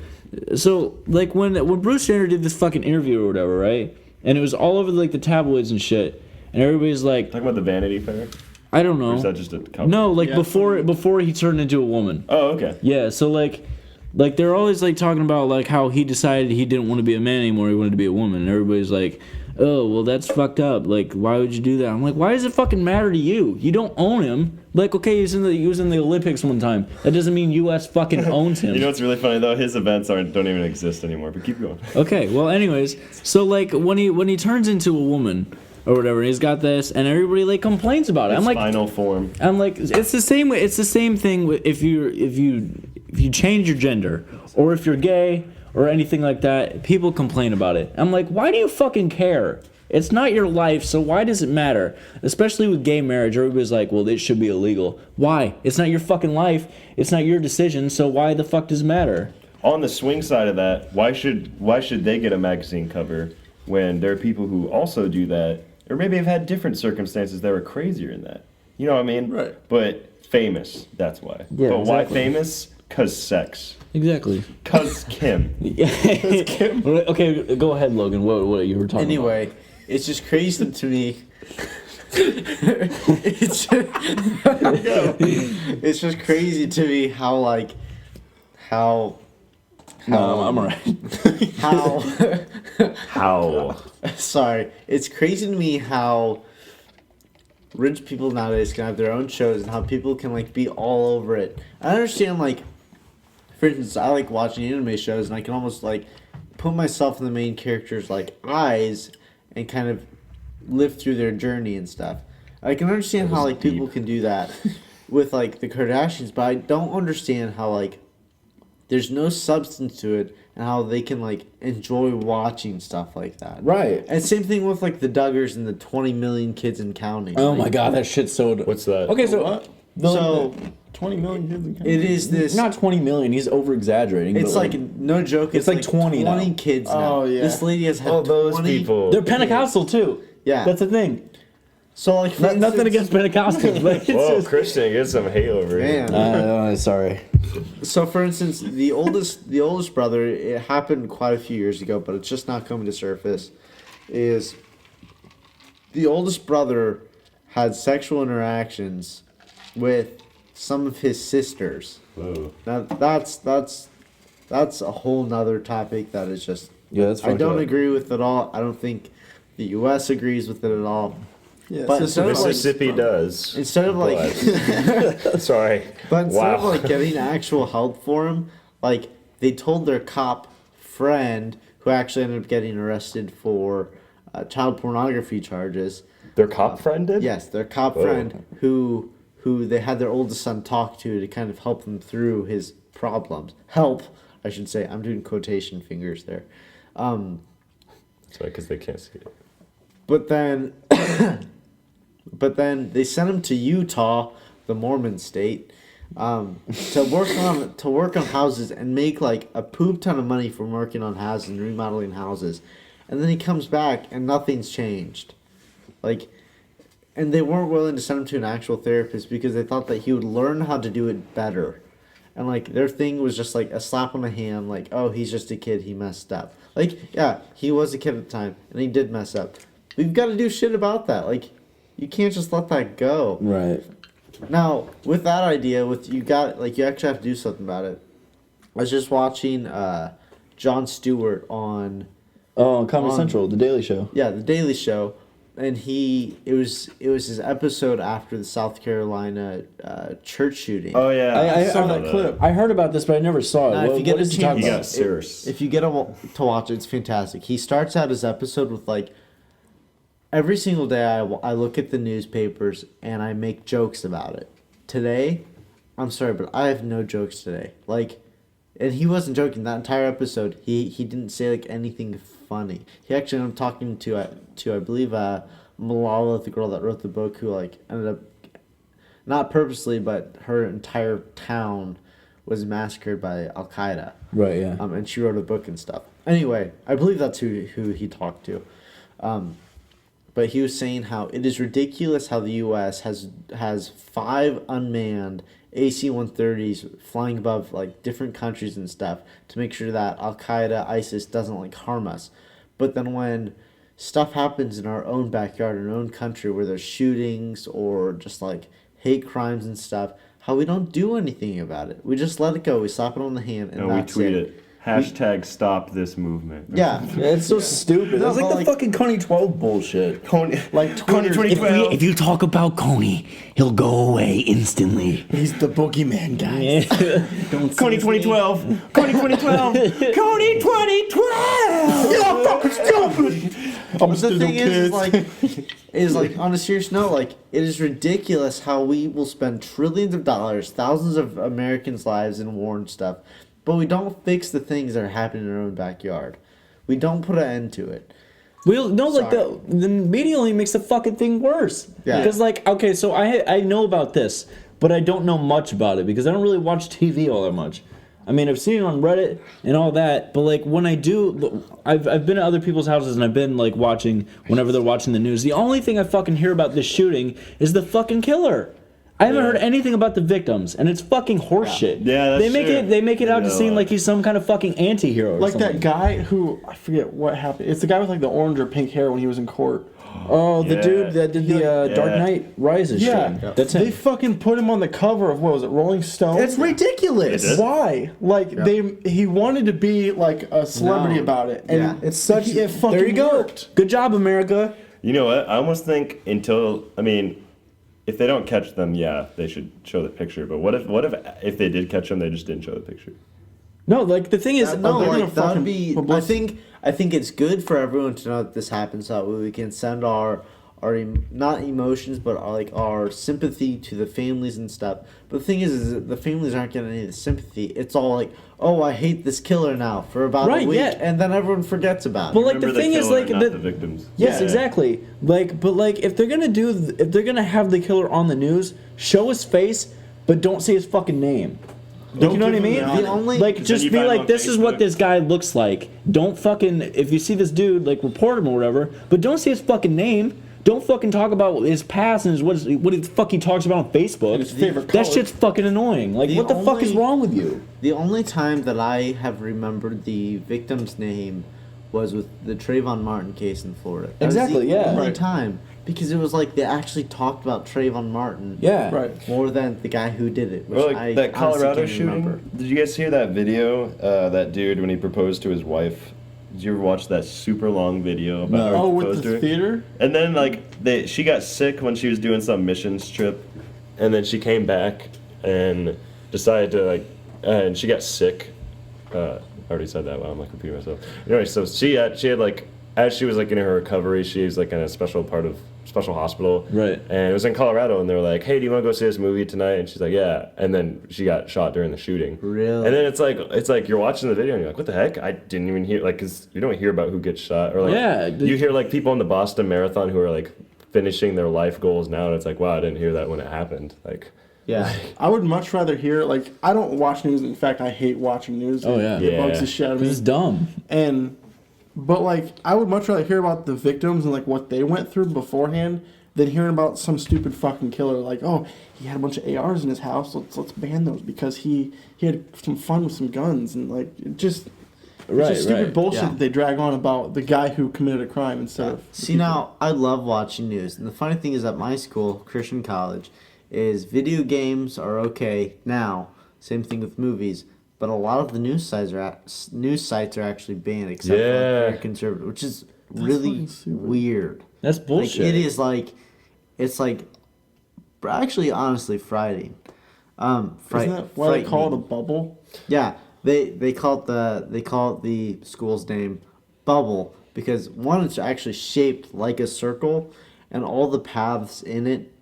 like when Bruce Jenner did this fucking interview or whatever, right? And it was all over like the tabloids and shit, and everybody's like, Talking about the Vanity Fair? I don't Or is know. that just a couple? No, like Yeah. before he turned into a woman. Oh, okay. Yeah, so like they're always like talking about like how he decided he didn't want to be a man anymore, he wanted to be a woman. And everybody's like, oh, well that's fucked up. Like, why would you do that? I'm like, why does it fucking matter to you? You don't own him. Like, okay, he was in the Olympics one time. That doesn't mean US fucking owns him. You know what's really funny though? His events don't even exist anymore. But keep going. Okay, well anyways, so like when he turns into a woman or whatever, he's got this and everybody like complains about it. Its I'm like final form. I'm like, it's the same way. It's the same thing with if you change your gender or if you're gay or anything like that. People complain about it. I'm like, why do you fucking care? It's not your life, so why does it matter? Especially with gay marriage, everybody's like, well, it should be illegal. Why? It's not your fucking life. It's not your decision. So why the fuck does it matter? On the swing side of that, why should they get a magazine cover when there are people who also do that, or maybe have had different circumstances that were crazier in that? You know what I mean? Right. But famous, that's why. Yeah, but why exactly. famous? 'Cause sex. Exactly. 'Cause Kim. Okay, go ahead, Logan. What you were talking anyway, it's just crazy to me. it's just crazy to me how No, I'm alright. How sorry, it's crazy to me how rich people nowadays can have their own shows and how people can like be all over it. I understand, like, for instance, I like watching anime shows and I can almost like put myself in the main character's like eyes and kind of live through their journey and stuff. I can understand how like people can do that with like the Kardashians, but I don't understand how like there's no substance to it and how they can like enjoy watching stuff like that. Right. And same thing with like the Duggars and the 20 million kids and counting. Oh like, my god, that shit's so. What's that? Okay, so What? So 20 million kids in Canada. it is this. not 20 million. He's over exaggerating. It's like no joke. It's like 20 now. kids now. Oh, yeah. This lady has had Oh, those 20 people. they're Pentecostal too. Yeah. That's the thing. So like for Nothing instance- against Pentecostals. Like, it's Whoa, just, Christian, get some hate over here. Man. sorry. So, for instance, the oldest brother, it happened quite a few years ago, but it's just now coming to surface, is the oldest brother had sexual interactions with some of his sisters. Whoa. Now, that's a whole nother topic that is just, Yeah, that's I fucked don't up. agree with it all. I don't think the U.S. agrees with it at all. Yeah, But sister- instead of, like, Mississippi does. Instead of like... But- sorry. But instead of Wow. like getting actual help for him, like they told their cop friend, who actually ended up getting arrested for child pornography charges. Their cop friend did? Yes, their cop Whoa. friend who they had their oldest son talk to kind of help them through his problems. Help, I should say. I'm doing quotation fingers there. Sorry, because they can't see it. But then, they sent him to Utah, the Mormon state, to work on houses and make like a poop ton of money from working on houses and remodeling houses, and then he comes back and nothing's changed, like, and they weren't willing to send him to an actual therapist because they thought that he would learn how to do it better, and like their thing was just like a slap on the hand, like, oh, he's just a kid, he messed up. Like, yeah, he was a kid at the time and he did mess up. We've got to do shit about that. Like, you can't just let that go. Right. Now, with that idea, you actually have to do something about it. I was just watching Jon Stewart on Oh, Comedy Central, The Daily Show. The Daily Show, and it was his episode after the South Carolina church shooting. Oh, yeah. I saw that clip. I heard about this, but I never saw it. Now, if you get what a is he talking chance- He about? got serious. If you get to watch it, it's fantastic. He starts out his episode with like, every single day I look at the newspapers and I make jokes about it. Today, I'm sorry, but I have no jokes today. Like, and he wasn't joking. That entire episode, he didn't say like anything funny. He actually ended up talking to I believe Malala, the girl that wrote the book, who like ended up, not purposely, but her entire town was massacred by Al Qaeda. Right, yeah. And she wrote a book and stuff. Anyway, I believe that's who he talked to. But he was saying how it is ridiculous how the U.S. has 5 unmanned AC-130s flying above like different countries and stuff to make sure that Al Qaeda, ISIS doesn't like harm us. But then when stuff happens in our own backyard, in our own country, where there's shootings or just like hate crimes and stuff, how we don't do anything about it. We just let it go. We slap it on the hand and No, we that's tweet it. Hashtag stop this movement. Yeah. It's so stupid. That's like the fucking Coney 12 bullshit. Like Twitter. 2012. If you talk about Coney, he'll go away instantly. He's the boogeyman, guys. Coney 2012. Coney 2012. Coney 2012. You're fucking stupid. I'm But the still thing kids. is like on a serious note, like it is ridiculous how we will spend trillions of dollars, thousands of Americans' lives in war and stuff, but we don't fix the things that are happening in our own backyard. We don't put an end to it. Well, no, like Sorry. the media only makes the fucking thing worse. Yeah. Because like, okay, so I know about this, but I don't know much about it because I don't really watch TV all that much. I mean, I've seen it on Reddit and all that, but like when I do, I've been to other people's houses and I've been like watching whenever they're watching the news. The only thing I fucking hear about this shooting is the fucking killer. I haven't heard anything about the victims, and it's fucking horseshit. Yeah, that's true. They make it out to Yeah. seem like he's some kind of fucking anti-hero or Like something. that guy who, I forget what happened. It's the guy with like the orange or pink hair when he was in court. Oh, the Yeah. dude that did the Dark Yeah. Knight Rises Yeah, stream. That's him. they fucking put him on the cover of what was it, Rolling Stone? It's ridiculous. It is? Why? Like he wanted to be like a celebrity No. about it, and Yeah. It's such. it fucking There you go. worked. Good job, America. You know what? I almost think if they don't catch them, yeah, they should show the picture. But what if they did catch them, they just didn't show the picture? No, like the thing is, No, they're gonna like that fucking would be. publicity. I think it's good for everyone to know that this happens. So that way we can send our not emotions, but our sympathy to the families and stuff. But the thing is that the families aren't getting any of the sympathy. It's all like, oh, I hate this killer now for about Right, a week, yeah. and then everyone forgets about But it. like Remember the thing is, killer, like not the victims. Yes, Yeah. exactly. Like, but like if they're gonna have the killer on the news, show his face, but don't say his fucking name. Don't You know what I give him mean? the honor. The only Like, then just you be find him like, on this is what Facebook. this guy looks like. Don't fucking, if you see this dude, like, report him or whatever, but don't say his fucking name. Don't fucking talk about his past and what the fuck he talks about on Facebook. His favorite That color. shit's fucking annoying. Like, The what the fuck is only- wrong with you? The only time that I have remembered the victim's name was with the Trayvon Martin case in Florida. That Exactly, was the yeah. only Right. time. Because it was like they actually talked about Trayvon Martin Yeah. Right. more than the guy who did it. Which Well, like I that honestly Colorado can't shooting. remember. Did you guys hear that video? That dude when he proposed to his wife. Did you ever watch that super long video about how he Oh, proposed with to the her? theater? And then she got sick when she was doing some missions trip, and then she came back and decided to and she got sick. I already said that. Wow, I'm like repeating myself. Anyway, so she had as she was like in her recovery, she was like in a special hospital. Right. And it was in Colorado, and they were like, "Hey, do you want to go see this movie tonight?" And she's like, "Yeah." And then she got shot during the shooting. Really? And then it's like you're watching the video and you're like, "What the heck?" I didn't even hear because you don't hear about who gets shot or Yeah, you hear like people in the Boston Marathon who are like finishing their life goals now, and it's like, wow, I didn't hear that when it happened. Like, Yeah. I would much rather hear I don't watch news. In fact, I hate watching news. Oh, yeah. It bugs Yeah. the shit out of me. It's dumb. But I would much rather hear about the victims and what they went through beforehand than hearing about some stupid fucking killer. Like, oh, he had a bunch of ARs in his house. Let's ban those because he had some fun with some guns and it just Right, it's just stupid right. bullshit Yeah. that they drag on about the guy who committed a crime instead of. the See, people. now, I love watching news. And the funny thing is at my school, Christian College, is video games are okay now. Same thing with movies. But a lot of the news sites are actually banned, except for Yeah. very conservative, which is really fucking stupid. weird. That's bullshit. It is it's actually, honestly, frightening. Isn't that why they call it a bubble? Yeah, they call it the school's name Bubble because one, it's actually shaped like a circle, and all the paths in it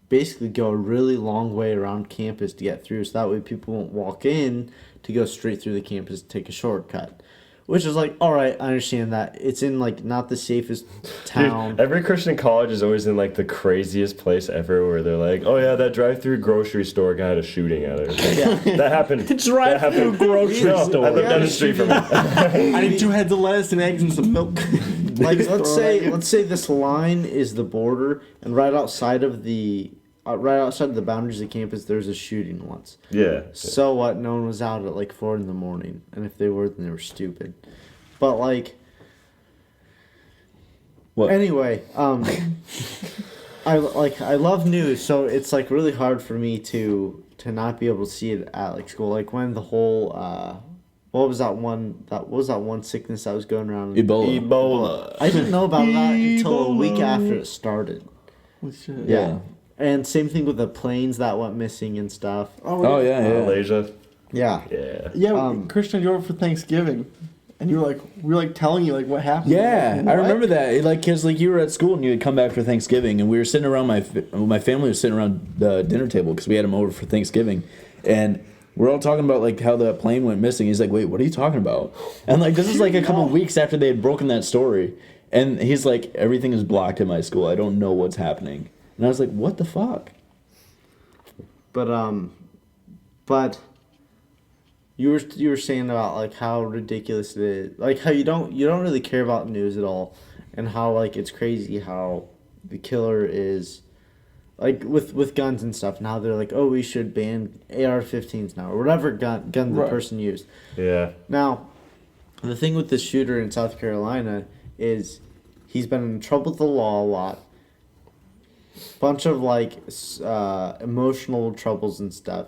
basically go a really long way around campus to get through, so that way people won't walk in to go straight through the campus to take a shortcut. Which is all right, I understand that. It's in not the safest town. dude, every Christian college is always in the craziest place ever, where they're like, "Oh yeah, that drive-through grocery store guy had a shooting at it." That happened. Drive-through grocery No, store. I lived down the street from it. I need 2 heads of lettuce and eggs and some milk. Let's say this line is the border, and right outside of the boundaries of campus, there's a shooting once. Yeah. So what? No one was out at 4 in the morning, and if they were, then they were stupid. But What? anyway, I love news, so it's really hard for me to not be able to see it at school. When the whole what was that one sickness that was going around? Ebola. I didn't know about that until a week after it started. Yeah. And same thing with the planes that went missing and stuff. Oh yeah, yeah. Malaysia. Yeah. Yeah. Yeah, Christian, you over for Thanksgiving, and you were we were telling you what happened. Yeah, What? I remember that. Cause you were at school and you had come back for Thanksgiving, and we were sitting around my family was sitting around the dinner table because we had them over for Thanksgiving, and we're all talking about how the plane went missing. He's like, "Wait, what are you talking about?" And this is a couple weeks after they had broken that story, and he's like, "Everything is blocked at my school. I don't know what's happening." And I was like, "What the fuck?" But you were saying about how ridiculous it is, how you don't really care about news at all, and how it's crazy how the killer is with guns and stuff, and how they're oh, we should ban AR-15s now or whatever gun the Right. person used. Yeah. Now, the thing with this shooter in South Carolina is he's been in trouble with the law a lot. Bunch of like emotional troubles and stuff.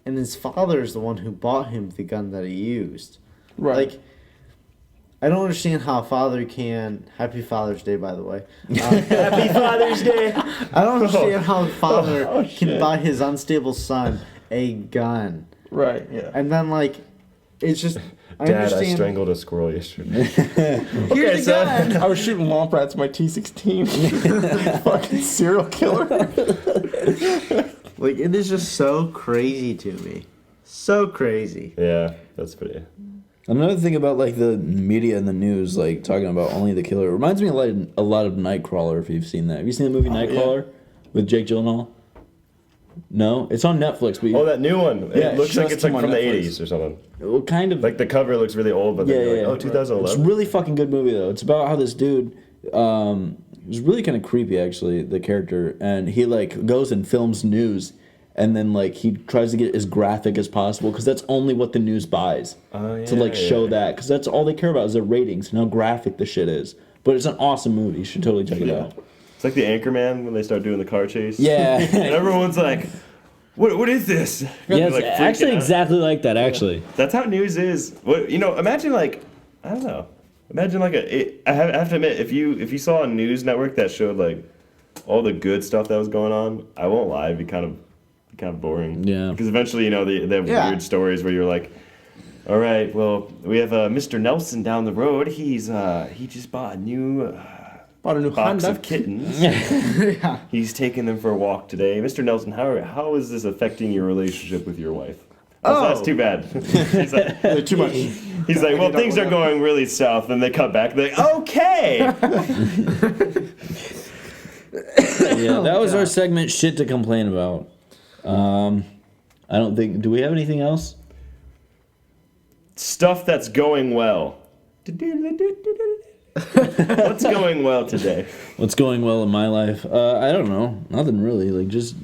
And his father is the one who bought him the gun that he used. Right. Like, I don't understand how a father can. Happy Father's Day, by the way. Happy Father's Day. I don't understand how a father can buy his unstable son a gun. Right. Yeah. And then like, it's just. Dad, I strangled a squirrel yesterday. Here's the gun. I was shooting womp rats with my T16. Fucking serial killer. Like, it is just so crazy to me. So crazy. Yeah, that's pretty. Another thing about like the media and the news, like talking about only the killer, reminds me a lot of Nightcrawler. If you've seen that, have you seen the movie Nightcrawler with Jake Gyllenhaal? No, it's on Netflix. But Oh, that new one. Yeah, It looks like just it's like came on from the Netflix. 80s or something. well, kind of Like the cover looks really old, but then Yeah, you're yeah, like, yeah. oh, 2011. It's a really fucking good movie though. It's about how this dude, it was really kind of creepy actually, the character, and he like goes and films news, and then like he tries to get as graphic as possible because that's only what the news buys to like show that, because that's all they care about is their ratings and how graphic the shit is. But it's an awesome movie. You should totally check it out. It's like the Anchorman when they start doing the car chase. Yeah. And everyone's like, what is this? Yeah, They're, it's like, freaking actually out. exactly like that. Actually, That's how news is. What imagine like, I don't know. Imagine like I have to admit, if you saw a news network that showed like all the good stuff that was going on, I won't lie, it'd be kind of boring. Yeah. Because eventually, they have Yeah. weird stories where you're like, all right, well, we have Mr. Nelson down the road. He just bought a new Bought a new box Honda. of kittens. He's taking them for a walk today. Mr. Nelson, how is this affecting your relationship with your wife? Oh, that's too bad. He's like, Too much. He's like, well, things are going really south, and they cut back. They're like, okay. yeah, that was our segment. Shit to complain about. I don't think. Do we have anything else? Stuff that's going well. What's going well today? What's going well in my life? I don't know. Nothing really. Like just,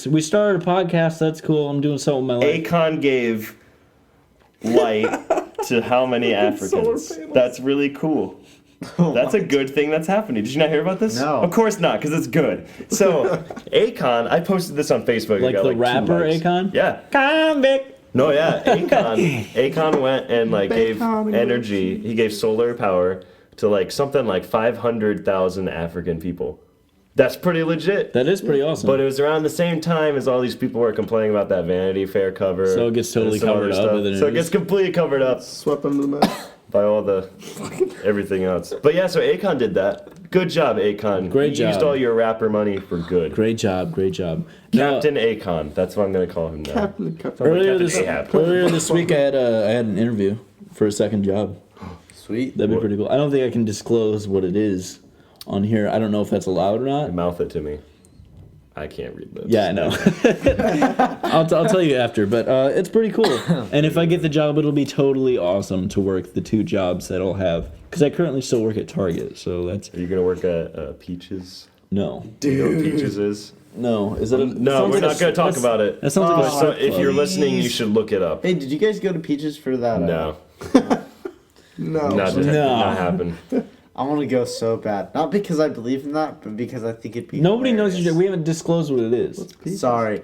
we started a podcast. That's cool. I'm doing something with my life. Akon gave light to how many Africans? That's really cool. That's a good thing that's happening. Did you not hear about this? No. Of course not, because it's good. So, Akon, I posted this on Facebook. Like It got, the 2 rapper likes. Akon? Yeah. Convict. No, yeah, Akon went and like gave Bacon. energy. He gave solar power to like something like 500,000 African people. That's pretty legit. That is pretty awesome. But it was around the same time as all these people were complaining about that Vanity Fair cover. So it gets totally and some covered other up stuff. with it. So it gets completely covered up Swept under the mat. by all the everything else. But yeah, so Akon did that. Good job, Akon. Great You used job. all your rapper money for good. Great job. Great job. No, Captain Akon. That's what I'm gonna call him now. Captain. earlier Captain Ahab. this week, I had an interview for a second job. Sweet. That'd be pretty cool. I don't think I can disclose what it is on here. I don't know if that's allowed or not. Mouth it to me. I can't read lips. Yeah, I know. I'll tell you after, but it's pretty cool. And if I get the job, it'll be totally awesome to work the 2 jobs that I'll have. Because I currently still work at Target, so that's... Are you gonna work at Peaches? No. Do you know what Peaches is? No. Is that a... No, sounds we're like not gonna talk that's- about it. That sounds like a So strip if club. you're listening, you should look it up. Hey, did you guys go to Peaches for that? No, No. not did No. not happen. I want to go so bad. Not because I believe in that, but because I think it'd be Nobody knows. hilarious. We haven't disclosed what it is. Sorry.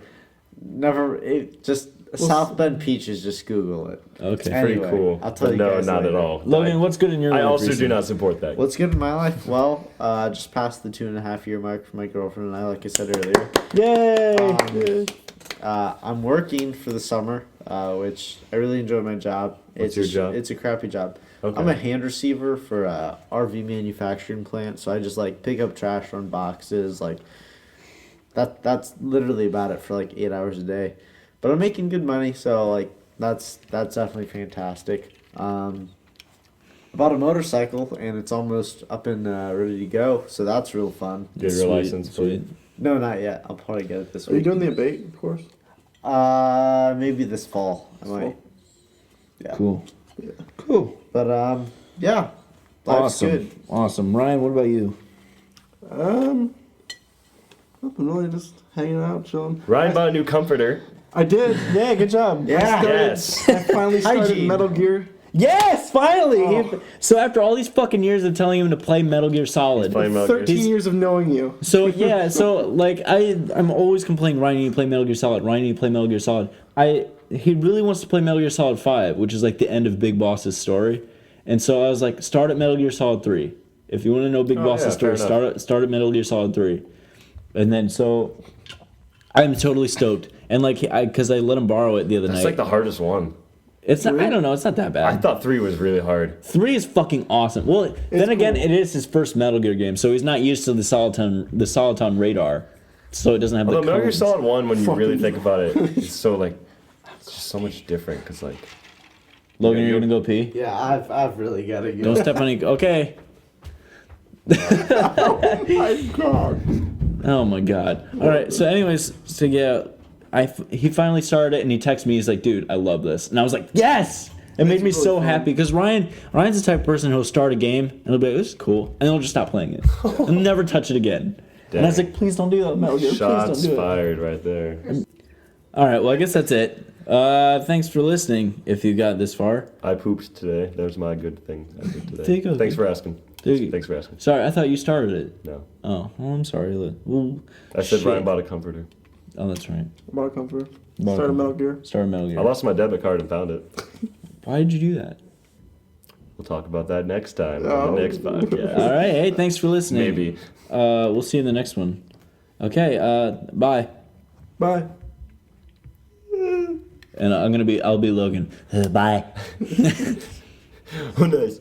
Never. Just South Bend Peaches. Just Google it. Okay. Pretty Anyway, cool. I'll tell But you no, guys not later. at all. Logan, what's good in your I life also do recently? not support that. What's good in my life? Well, just passed the 2.5-year mark for my girlfriend and I, like I said earlier. Yay! I'm working for the summer, which I really enjoy my job. What's your job? It's a crappy job. Okay. I'm a hand receiver for a RV manufacturing plant, so I just like pick up trash, run boxes, like that's literally about it for like 8 hours a day. But I'm making good money, so like that's definitely fantastic. I bought a motorcycle and it's almost up and ready to go, so that's real fun. Get your Sweet, license, sweet. No, not yet. I'll probably get it this Are you week. doing the abate course? Maybe this fall. I might. Yeah. Cool. Cool. But yeah. Life's Awesome. good. Awesome. Ryan, what about you? Nothing really, just hanging out, chilling. Ryan bought a new comforter. I did. Yeah, good job. Yeah. Yes. I finally started Hygiene. Metal Gear. Yes, finally. So after all these fucking years of telling him to play Metal Gear Solid, Playing Metal Gear. 13 years of knowing you. so yeah, so like I'm always complaining, Ryan, you need to play Metal Gear Solid. Ryan, you need to play Metal Gear Solid. He really wants to play Metal Gear Solid 5, which is like the end of Big Boss's story. And so I was like, start at Metal Gear Solid 3. If you want to know Big Boss's story, start at Metal Gear Solid 3. And then so I'm totally stoked. And like because I let him borrow it the other night. It's like the hardest one. It's not, I don't know, it's not that bad. I thought 3 was really hard. 3 is fucking awesome. Well, then again, it is his first Metal Gear game, so he's not used to the Soliton radar, so it doesn't have Although the Metal Gear codes. Solid 1, when you really think about it, it's so like, it's just so much different, because like... Logan, you're gonna go pee? Yeah, I've really got to go. Don't step on any... Okay. Oh my god. Oh my god. Alright, so anyways, so yeah, he finally started it, and he texted me, he's like, dude, I love this. And I was like, yes! It made me so happy, because Ryan's the type of person who'll start a game, and he'll be like, this is cool, and then he'll just stop playing it. And never touch it again. And I was like, please don't do that, Metal Gear. Shots Please don't do it. fired right there. Alright, well, I guess that's it. Thanks for listening, if you got this far. I pooped today. That was my good thing I did today. There you go. Thanks for asking. Thanks for asking. Sorry, I thought you started it. No. Oh, well, I'm sorry. Well, I said shit. Ryan bought a comforter. Oh, that's right. About to come through. Start a Metal Gear. Start a Metal Gear. I lost my debit card and found it. Why did you do that? We'll talk about that next time on the next podcast. All right. Hey, thanks for listening. Maybe. We'll see you in the next one. Okay. Bye. Bye. And I'll be Logan. Bye. Oh, nice.